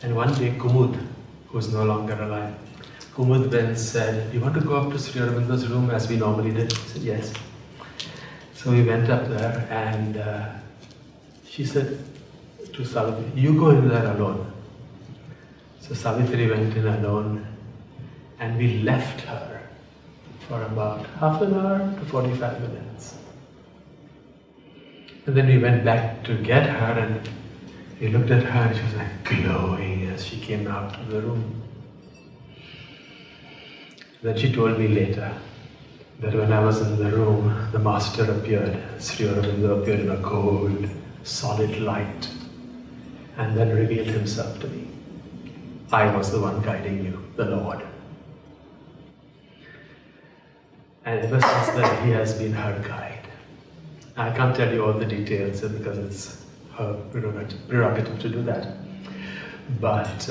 [SPEAKER 2] And one day Kumud, who's no longer alive, Kumud then said, "Do you want to go up to Sri Aurobindo's room as we normally did?" I said, "Yes." So we went up there and she said to Savitri, "You go in there alone." So Savitri went in alone and we left her for about half an hour to 45 minutes. And then we went back to get her and we looked at her and she was like glowing as she came out of the room. Then she told me later that when I was in the room, the master appeared, Sri Aurobindo appeared in a cold, solid light and then revealed himself to me. I was the one guiding you, the Lord. And ever since then, he has been her guide. I can't tell you all the details because it's her prerogative to do that. But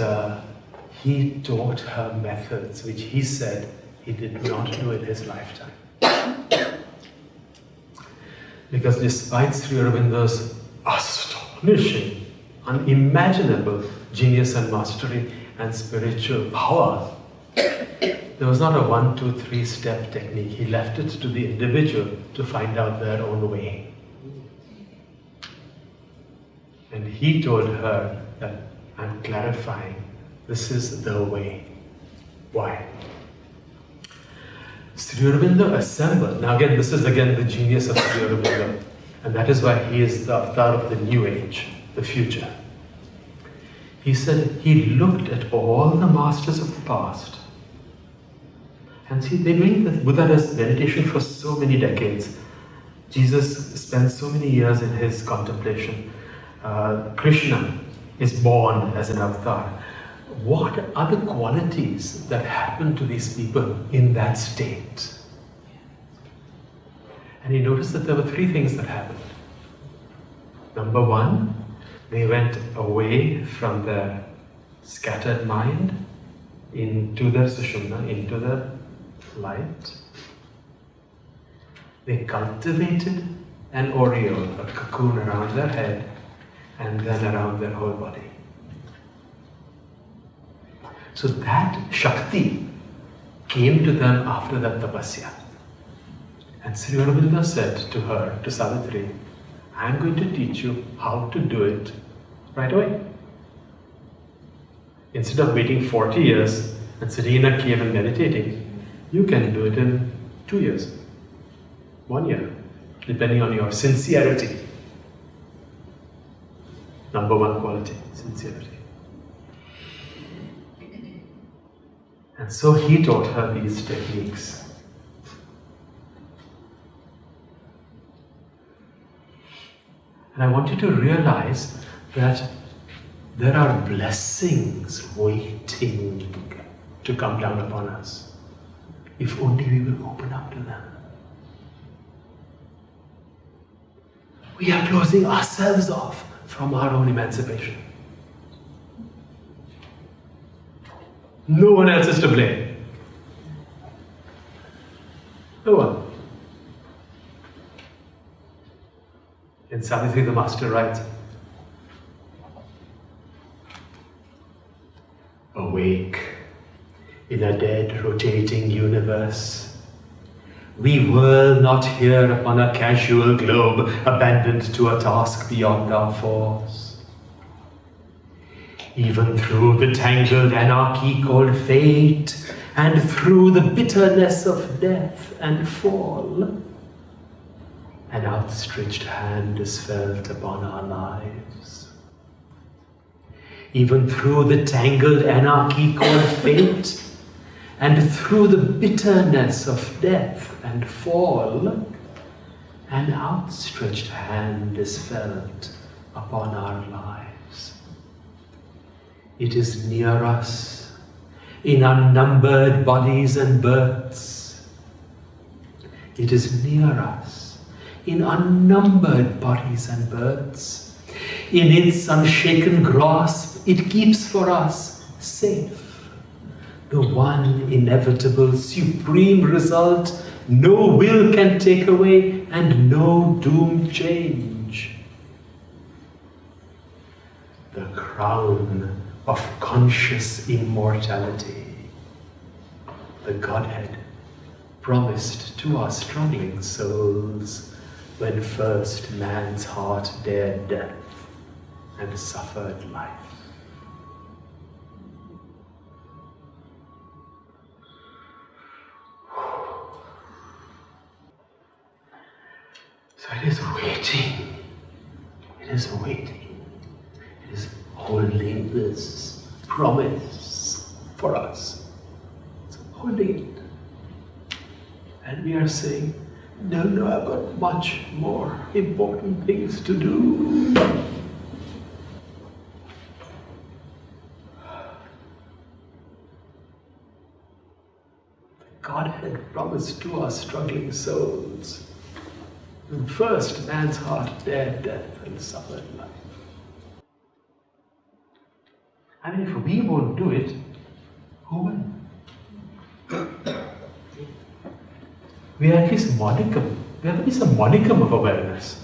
[SPEAKER 2] he taught her methods which he said he did not do in his lifetime. Because despite Sri Aurobindo's astonishing, unimaginable genius and mastery and spiritual power, there was not a 1, 2, 3 step technique. He left it to the individual to find out their own way. And he told her that I'm clarifying, this is the way. Why? Sri Aurobindo assembled. Now again, this is again the genius of Sri Aurobindo. And that is why he is the avatar of the new age, the future. He said he looked at all the masters of the past. And see, they're doing the Buddha's meditation for so many decades. Jesus spent so many years in his contemplation. Krishna is born as an avatar. What are the qualities that happen to these people in that state? And he noticed that there were 3 things that happened. Number 1, they went away from their scattered mind into their sushumna, into the light. They cultivated an aureole, a cocoon around their head and then around their whole body. So that Shakti came to them after that tapasya. And Sri Aurobindo said to her, to Savitri, I'm going to teach you how to do it right away. Instead of waiting 40 years and sitting in a cave and meditating, you can do it in 2 years, 1 year, depending on your sincerity. Number 1 quality, sincerity. And so he taught her these techniques. And I want you to realize that there are blessings waiting to come down upon us, if only we will open up to them. We are closing ourselves off from our own emancipation. No one else is to blame. No one. In Savitri, the master writes, awake, In a dead, rotating universe, we whirl not here upon a casual globe, abandoned to a task beyond our force. Even through the tangled anarchy called fate, and through the bitterness of death and fall, an outstretched hand is felt upon our lives. Even through the tangled anarchy called fate, and through the bitterness of death and fall, an outstretched hand is felt upon our lives. It is near us, in unnumbered bodies and births. It is near us, in unnumbered bodies and births. In its unshaken grasp, it keeps for us safe the one inevitable, supreme result no will can take away and no doom change. The crown of conscious immortality, the Godhead promised to our struggling souls when first man's heart dared death and suffered life. So it is waiting. It is waiting. It is holding this promise for us. It's holding it. And we are saying, no, I've got much more important things to do. God had promised to our struggling souls, when first man's heart dared death and suffered life. I mean, if we won't do it, who will? We are at least modicum. We have at least a modicum of awareness.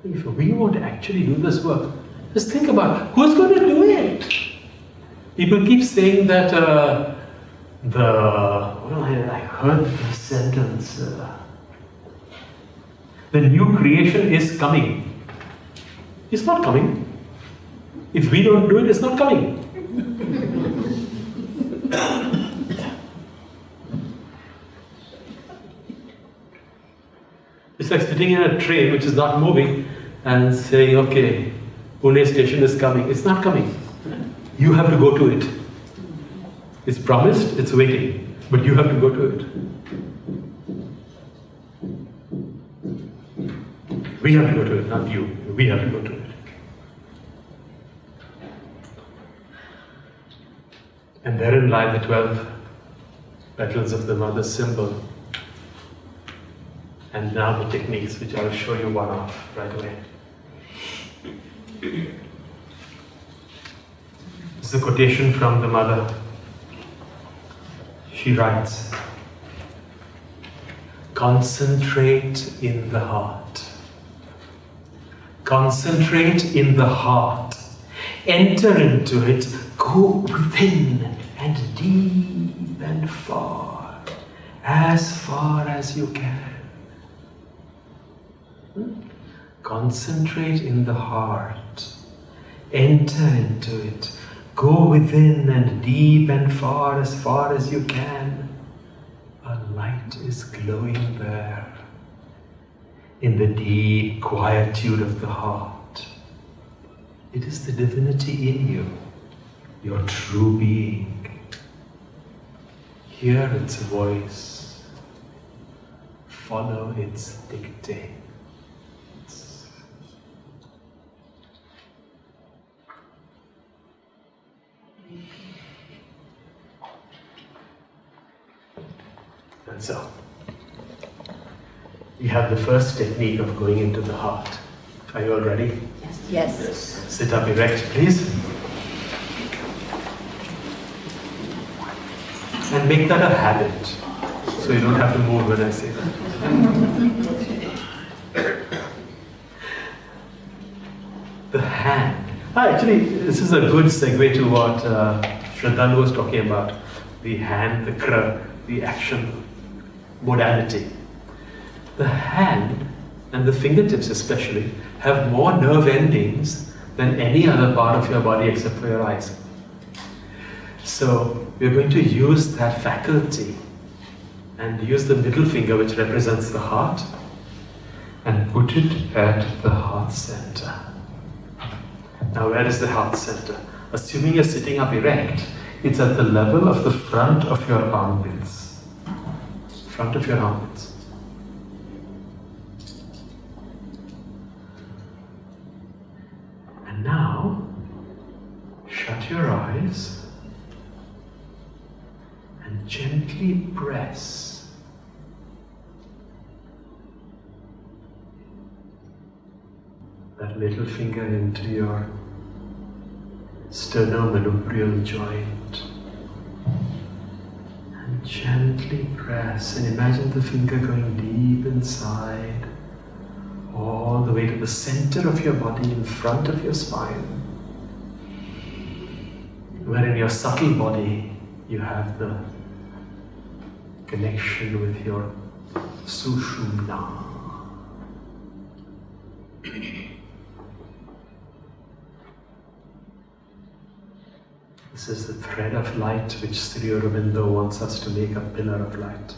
[SPEAKER 2] If we won't actually do this work, just think about who's going to do it. People keep saying that I heard the sentence, the new creation is coming. It's not coming. If we don't do it, it's not coming. It's like sitting in a train which is not moving and saying, okay, Pune station is coming. It's not coming. You have to go to it. It's promised, it's waiting, but you have to go to it. We have to go to it, not you. We have to go to it. And therein lie the 12 petals of the mother's symbol. And now the techniques, which I'll show you one off right away. This is a quotation from the mother. She writes, concentrate in the heart. Concentrate in the heart. Enter into it, go within and deep and far as you can. Concentrate in the heart. Enter into it. Go within and deep and far as you can. A light is glowing there in the deep quietude of the heart. It is the divinity in you, your true being. Hear its voice. Follow its dictates. And so, we have the first technique of going into the heart. Are you all ready?
[SPEAKER 3] Yes.
[SPEAKER 2] Sit up erect, please. And make that a habit, so you don't have to move when I say that. The hand. Hi, actually, this is a good segue to what Shraddhalu was talking about. The hand, the kra, the action modality. The hand and the fingertips especially have more nerve endings than any other part of your body except for your eyes. So we're going to use that faculty and use the middle finger, which represents the heart, and put it at the heart center. Now, where is the heart center? Assuming you're sitting up erect, it's at the level of the front of your armpits. Front of your armpits. And now, shut your eyes and gently press that little finger into your sternum-manubrial joint. And gently press, and imagine the finger going deep inside, all the way to the center of your body in front of your spine, where in your subtle body you have the connection with your sushumna. This is the thread of light which Sri Aurobindo wants us to make a pillar of light.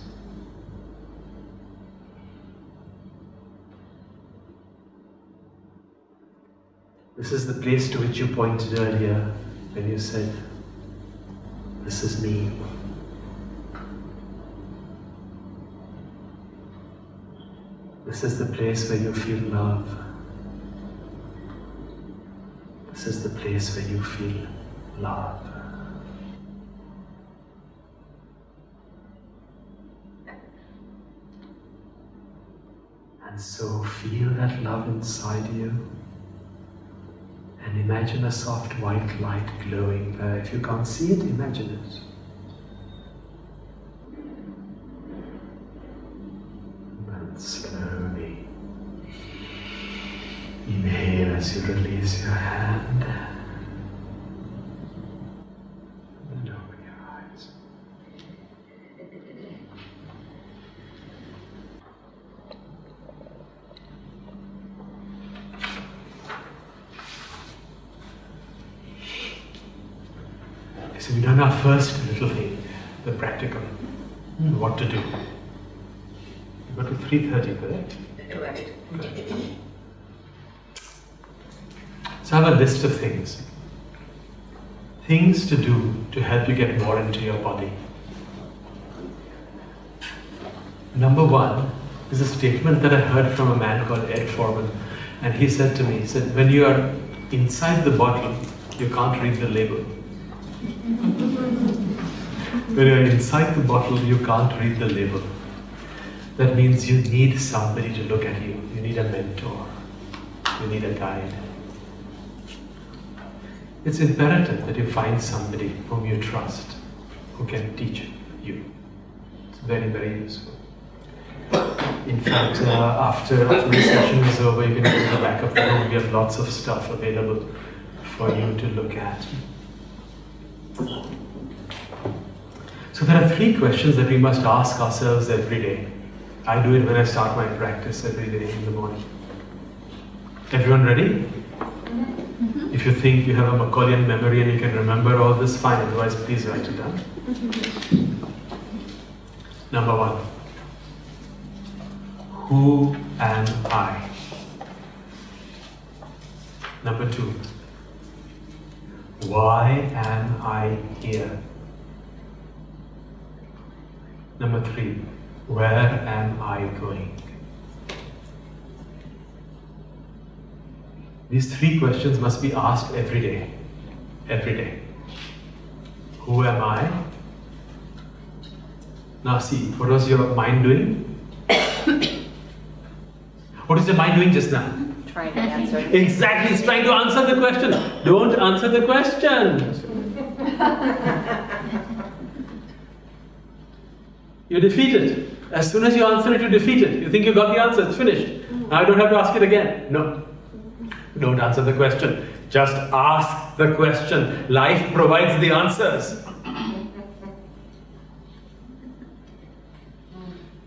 [SPEAKER 2] This is the place to which you pointed earlier when you said, "This is me." This is the place where you feel love. This is the place where you feel love. And so feel that love inside you and imagine a soft white light glowing there. If you can't see it, imagine it. And slowly inhale as you release your hand. And open your eyes. So we've done our first little thing, the practical, what to do. We got to 3:30, correct?
[SPEAKER 3] Correct.
[SPEAKER 2] So I have a list of things. Things to do to help you get more into your body. Number one is a statement that I heard from a man called Ed Foreman. And he said to me, he said, when you are inside the bottle, you can't read the label. When you're inside the bottle, you can't read the label. That means you need somebody to look at you. You need a mentor. You need a guide. It's imperative that you find somebody whom you trust, who can teach you. It's very, very useful. In fact, after this session is over, you can go to the back of the room. We have lots of stuff available for you to look at. So there are 3 questions that we must ask ourselves every day. I do it when I start my practice every day in the morning. Everyone ready? If you think you have a Macaulayan memory and you can remember all this, fine. Otherwise, please write it down. Number 1. Who am I? Number 2. Why am I here? Number 3. Where am I going? These 3 questions must be asked every day. Every day. Who am I? Now see, what was your mind doing? What is your mind doing just now?
[SPEAKER 3] Trying to answer.
[SPEAKER 2] Exactly, it's trying to answer the question. Don't answer the question. You're defeated. As soon as you answer it, you're defeated. You think you got the answer, it's finished. Now I don't have to ask it again. No. Don't answer the question. Just ask the question. Life provides the answers.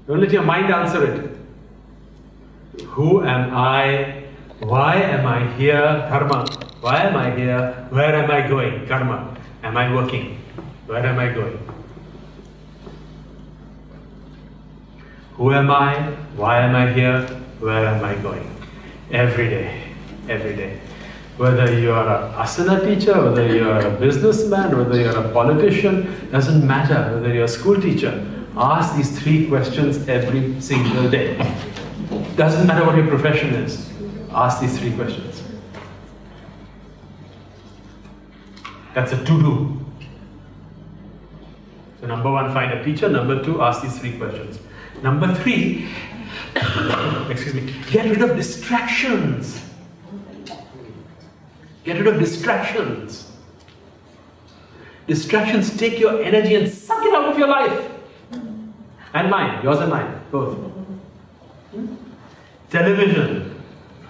[SPEAKER 2] Don't let your mind answer it. Who am I? Why am I here? Karma. Why am I here? Where am I going? Karma. Am I working? Where am I going? Who am I? Why am I here? Where am I going? Every day. Every day. Whether you are an asana teacher, whether you are a businessman, whether you are a politician, doesn't matter. Whether you are a school teacher, ask these 3 questions every single day. Doesn't matter what your profession is. Ask these 3 questions. That's a to-do. So number 1, find a teacher. Number 2, ask these 3 questions. Number 3, excuse me, get rid of distractions. Get rid of distractions. Distractions take your energy and suck it out of your life. And mine, yours and mine, both. Television,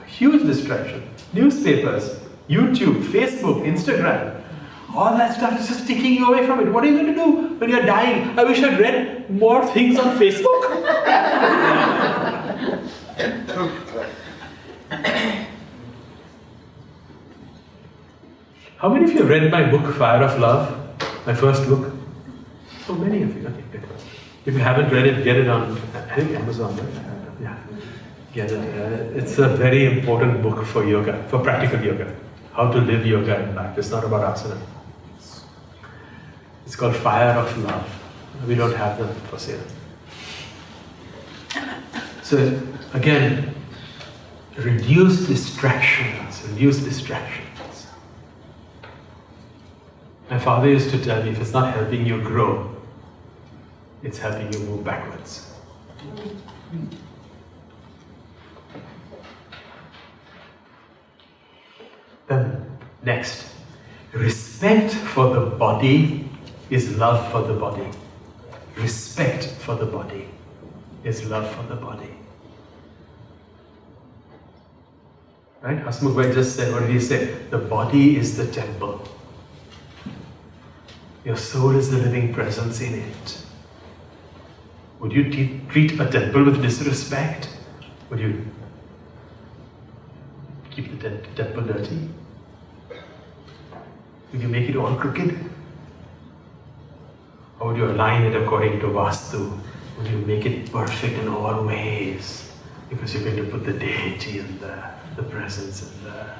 [SPEAKER 2] huge distraction. Newspapers, YouTube, Facebook, Instagram. All that stuff is just taking you away from it. What are you going to do when you're dying? I wish I'd read more things on Facebook. How many of you have read my book, Fire of Love? My first book? So many of you. Okay, good. If you haven't read it, get it on, I think Amazon, right? Yeah, get it. It's a very important book for yoga, for practical yoga. How to live yoga in life. It's not about asana. It's called Fire of Love. We don't have them for sale. So again, reduce distractions. Reduce distractions. My father used to tell me, if it's not helping you grow, it's helping you move backwards. Then, next, respect for the body is love for the body. Respect for the body is love for the body. Right? Hasmukh Bhai just said, what did he say? The body is the temple. Your soul is the living presence in it. Would you treat a temple with disrespect? Would you keep the temple dirty? Would you make it all crooked? Or would you align it according to Vastu? Would you make it perfect in all ways? Because you're going to put the deity in there, the presence in there.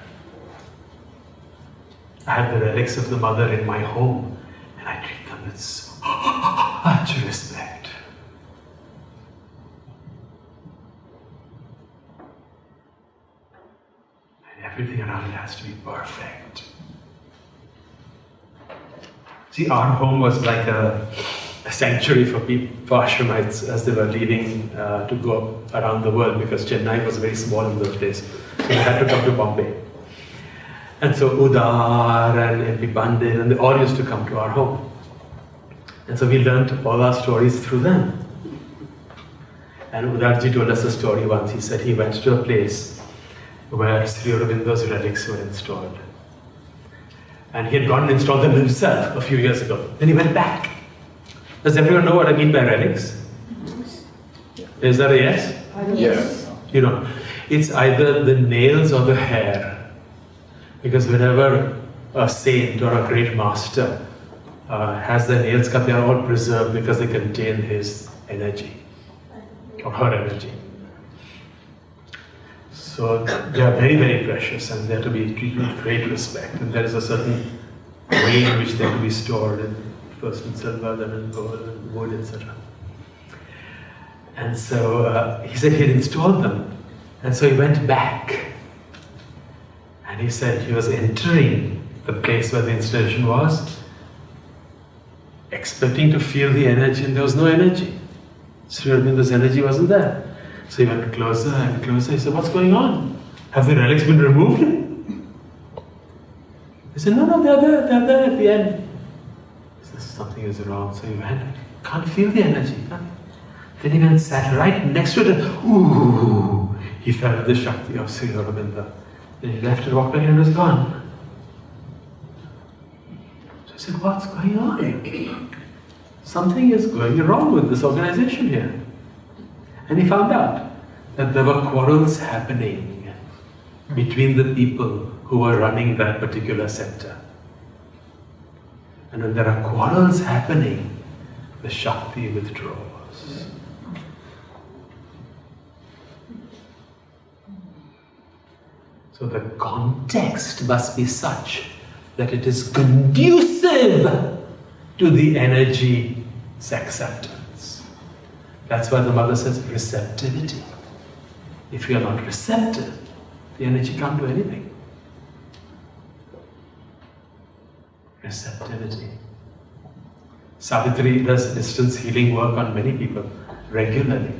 [SPEAKER 2] I have the relics of the mother in my home, and I treat them with so much respect. And everything around it has to be perfect. See, our home was like a sanctuary for people, for ashramites, as they were leaving to go around the world, because Chennai was very small in those days. So they had to come to Bombay. And so Udar and MP Bandit, and they all used to come to our home. And so we learned all our stories through them. And Udarji told us a story once. He said he went to a place where Sri Aurobindo's relics were installed. And he had gone and installed them himself a few years ago. Then he went back. Does everyone know what I mean by relics? Is that a yes?
[SPEAKER 3] Yes.
[SPEAKER 2] You know, it's either the nails or the hair. Because whenever a saint or a great master has their nails cut, they are all preserved because they contain his energy or her energy. So they are very, very precious, and they have to be treated with great respect. And there is a certain way in which they have to be stored, first in silver, then in gold, and wood, etc. And so he said he had installed them. And so he went back. And he said he was entering the place where the installation was, expecting to feel the energy, and there was no energy. Sri Aurobindo's energy wasn't there. So he went closer and closer. He said, "What's going on? Have the relics been removed?" He said, "No, they're there at the end." He said, "Something is wrong." So he went, can't feel the energy. Then he went and sat right next to it, and ooh, he felt the Shakti of Sri Aurobindo. Then he left and walked back, and it was gone. I said, what's going on? Something is going wrong with this organization here. And he found out that there were quarrels happening between the people who were running that particular center. And when there are quarrels happening, the Shakti withdraws. So the context must be such that it is conducive to the energy's acceptance. That's why the mother says receptivity. If you are not receptive, the energy can't do anything. Receptivity. Savitri does distance healing work on many people regularly.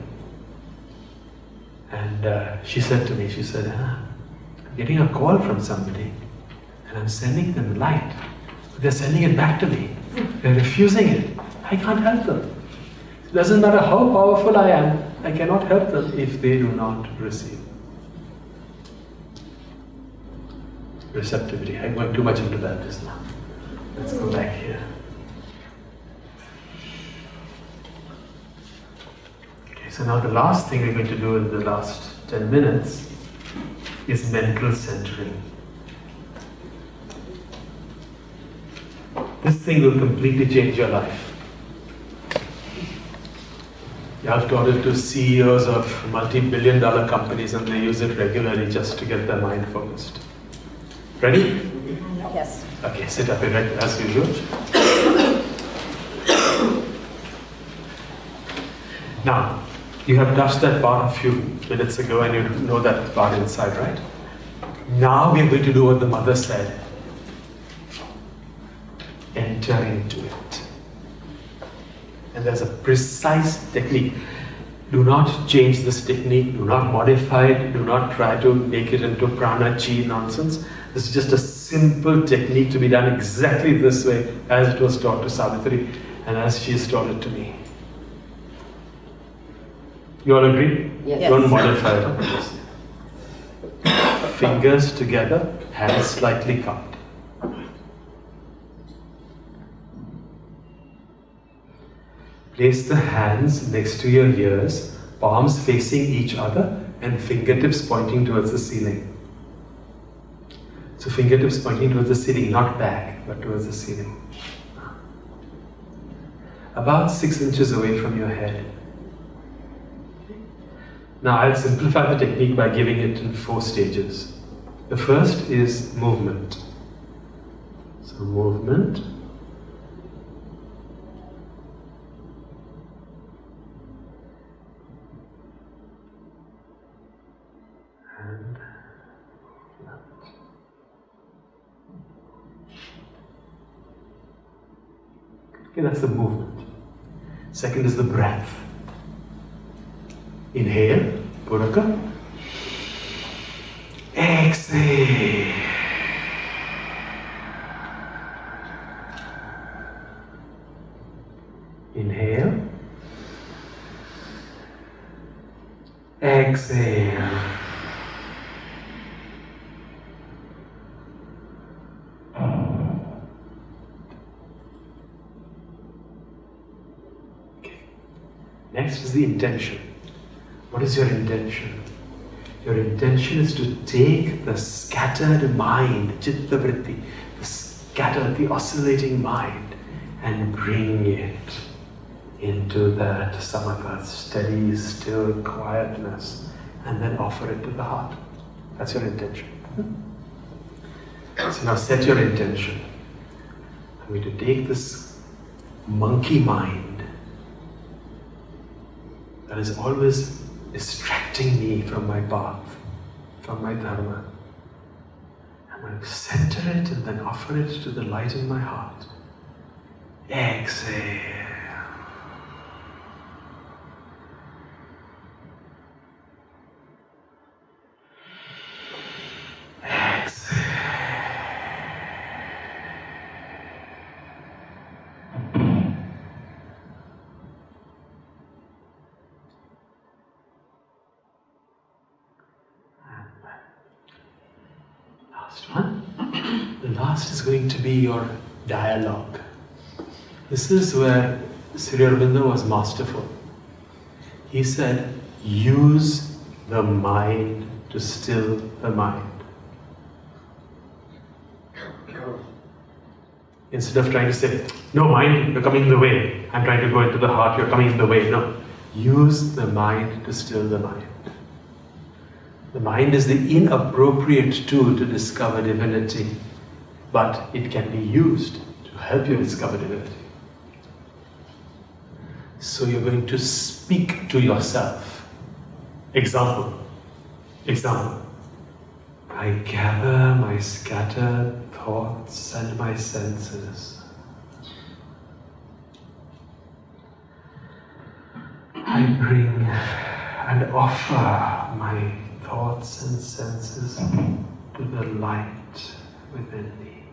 [SPEAKER 2] And she said to me, she said, I'm getting a call from somebody and I'm sending them light. But they're sending it back to me. They're refusing it. I can't help them. It doesn't matter how powerful I am, I cannot help them if they do not receive. Receptivity. I'm going too much into that just now. Let's go back here. Okay, so now the last thing we're going to do in the last 10 minutes is mental centering. This thing will completely change your life. I've taught it to CEOs of multi-billion-dollar companies and they use it regularly just to get their mind focused. Ready?
[SPEAKER 3] Yes.
[SPEAKER 2] Okay, sit up erect as usual. Now, you have touched that bar a few minutes ago and you know that bar inside, right? Now we're going to do what the mother said. Enter into it. And there's a precise technique. Do not change this technique, do not modify it, do not try to make it into prana chi nonsense. This is just a simple technique to be done exactly this way as it was taught to Savitri and as she has taught it to me. You all agree?
[SPEAKER 3] Yes.
[SPEAKER 2] Don't modify it. Fingers together, hands slightly cupped. Place the hands next to your ears, palms facing each other and fingertips pointing towards the ceiling. So fingertips pointing towards the ceiling, not back, but towards the ceiling. About 6 inches away from your head. Now I'll simplify the technique by giving it in 4 stages. The first is movement. So movement. And okay, that's the movement. Second is the breath. Inhale, Puraka. Exhale. Inhale. Exhale. Okay. Next is the intention. What is your intention? Your intention is to take the scattered mind, chitta vritti, the scattered, the oscillating mind, and bring it into that samatha, steady, still quietness, and then offer it to the heart. That's your intention. So now set your intention. I'm going to take this monkey mind that is always distracting me from my path, from my dharma. I'm going to center it and then offer it to the light in my heart. Exhale. Last one. The last is going to be your dialogue. This is where Sri Aurobindo was masterful. He said, use the mind to still the mind. Instead of trying to say, no mind, you're coming in the way. I'm trying to go into the heart, you're coming in the way. No, use the mind to still the mind. The mind is the inappropriate tool to discover divinity, but it can be used to help you discover divinity. So you're going to speak to yourself. Example. I gather my scattered thoughts and my senses. I bring and offer my thoughts and senses to the light within me.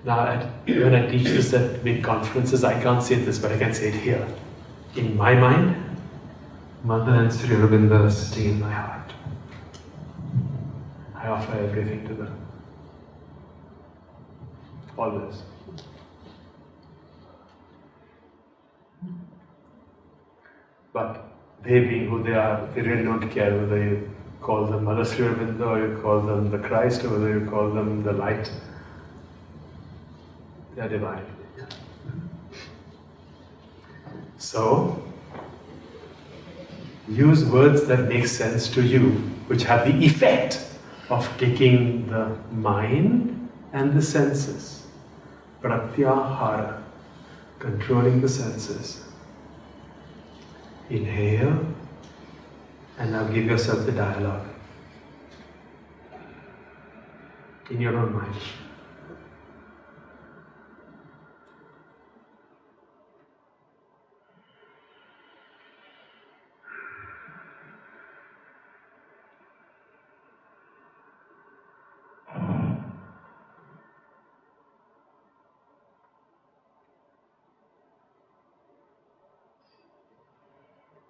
[SPEAKER 2] Now, when I teach this at big conferences, I can't say this, but I can say it here. In my mind, Mother and Sri Aurobindo are sitting in my heart. I offer everything to them. Always. But they being who they are, they really don't care whether you call them Mother Sri Aurobindo or you call them the Christ or whether you call them the light. They are divine. So, use words that make sense to you, which have the effect of taking the mind and the senses. Pratyahara, controlling the senses. Inhale, and now give yourself the dialogue in your own mind.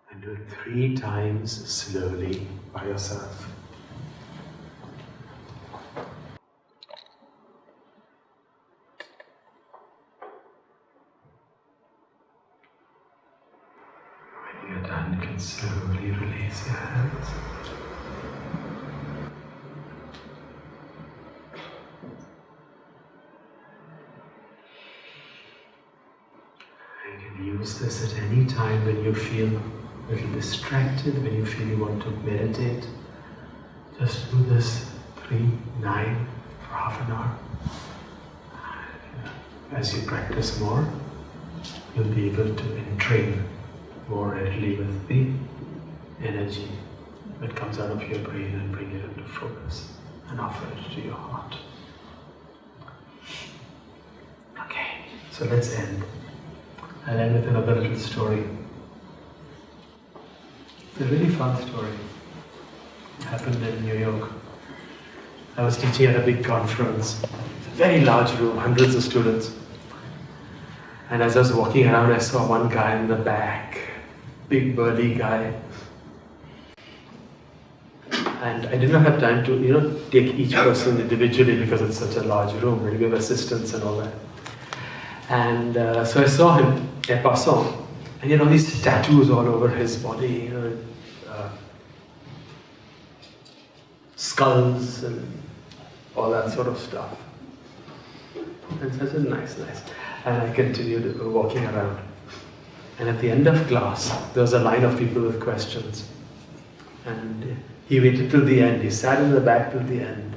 [SPEAKER 2] And do it 3 times slowly by yourself. When you're done, you can slowly release your hands. You can use this at any time when you feel a little distracted, when you feel you want to meditate. Just do this 3, 9 for half an hour. As you practice more, you'll be able to entrain more readily with the energy that comes out of your brain and bring it into focus and offer it to your heart. Okay, so let's end. I'll end with another little story. It's a really fun story. It happened in New York. I was teaching at a big conference. It's a very large room, hundreds of students. And as I was walking around, I saw one guy in the back, big burly guy. And I did not have time to, take each person individually because it's such a large room. We'll give assistance and all that. And so I saw him en passant. And these tattoos all over his body, skulls and all that sort of stuff. And so I said, nice. And I continued walking around. And at the end of class, there was a line of people with questions. And he waited till the end. He sat in the back till the end.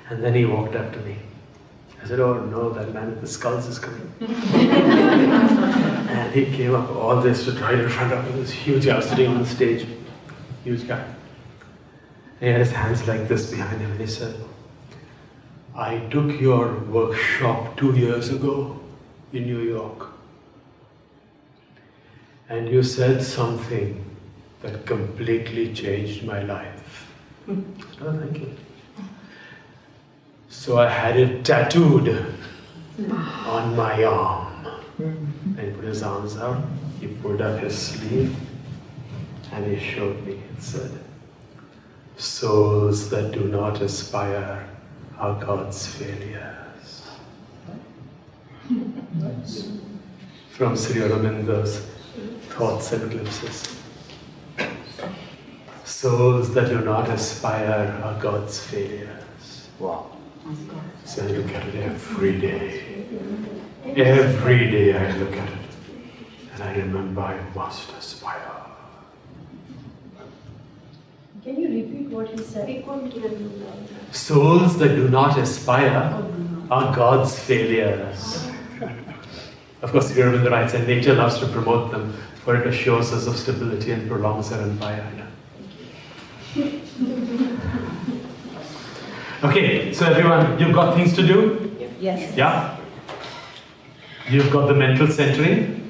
[SPEAKER 2] And then he walked up to me. I said, oh no, that man with the skulls is coming. And he came up all this to right in front of me. This huge guy sitting on the stage. Huge guy. And he had his hands like this behind him. And he said, I took your workshop 2 years ago in New York. And you said something that completely changed my life. Oh, thank you. So I had it tattooed on my arm. And he put his arms out, he pulled up his sleeve, and he showed me. It said, Souls that do not aspire are God's failures. From Sri Aurobindo's Thoughts and Glimpses. Souls that do not aspire are God's failures.
[SPEAKER 4] Wow.
[SPEAKER 2] So I look at it every day. Every day I look at it. And I remember I must aspire.
[SPEAKER 3] Can you repeat what he said?
[SPEAKER 2] Souls that do not aspire are God's failures. Of course, Sri Aurobindo writes, and nature loves to promote them, for it assures us of stability and prolongs their empire. Okay, so everyone, you've got things to do?
[SPEAKER 3] Yes.
[SPEAKER 2] Yeah? You've got the mental centering.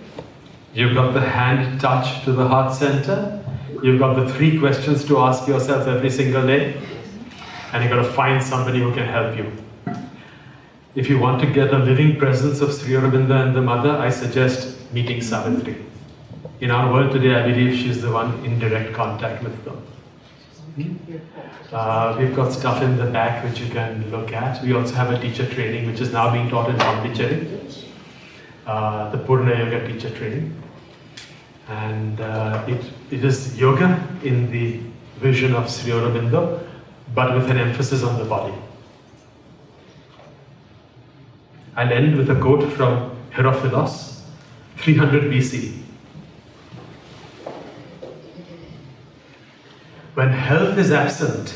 [SPEAKER 2] You've got the hand touch to the heart center. You've got the 3 questions to ask yourself every single day. And you've got to find somebody who can help you. If you want to get a living presence of Sri Aurobindo and the Mother, I suggest meeting Savitri. In our world today, I believe she's the one in direct contact with them. We've got stuff in the back which you can look at. We also have a teacher training which is now being taught in Pondicherry. The Purna Yoga teacher training. And it is yoga in the vision of Sri Aurobindo, but with an emphasis on the body. I'll end with a quote from Herophilos, 300 BC. When health is absent,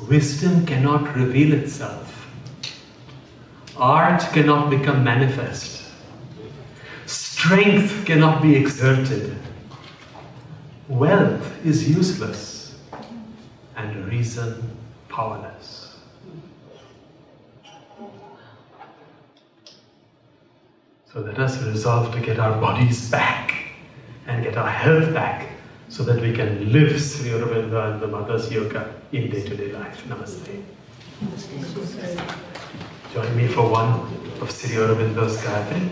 [SPEAKER 2] wisdom cannot reveal itself. Art cannot become manifest. Strength cannot be exerted. Wealth is useless, and reason powerless. So let us resolve to get our bodies back and get our health back so that we can live Sri Aurobindo and the Mother's Yoga in day-to-day life. Namaste. Join me for one of Sri Aurobindo's Gayatri.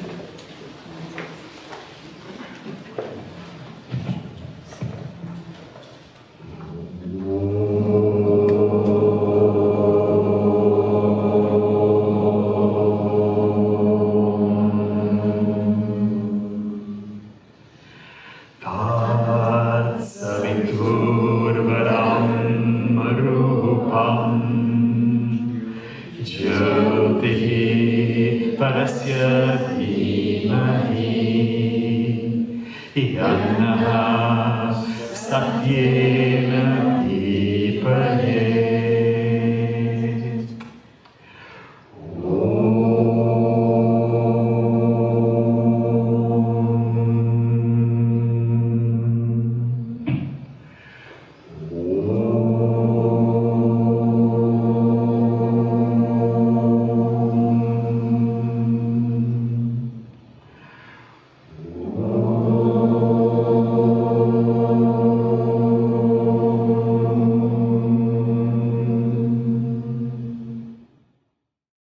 [SPEAKER 2] Satyena Dipane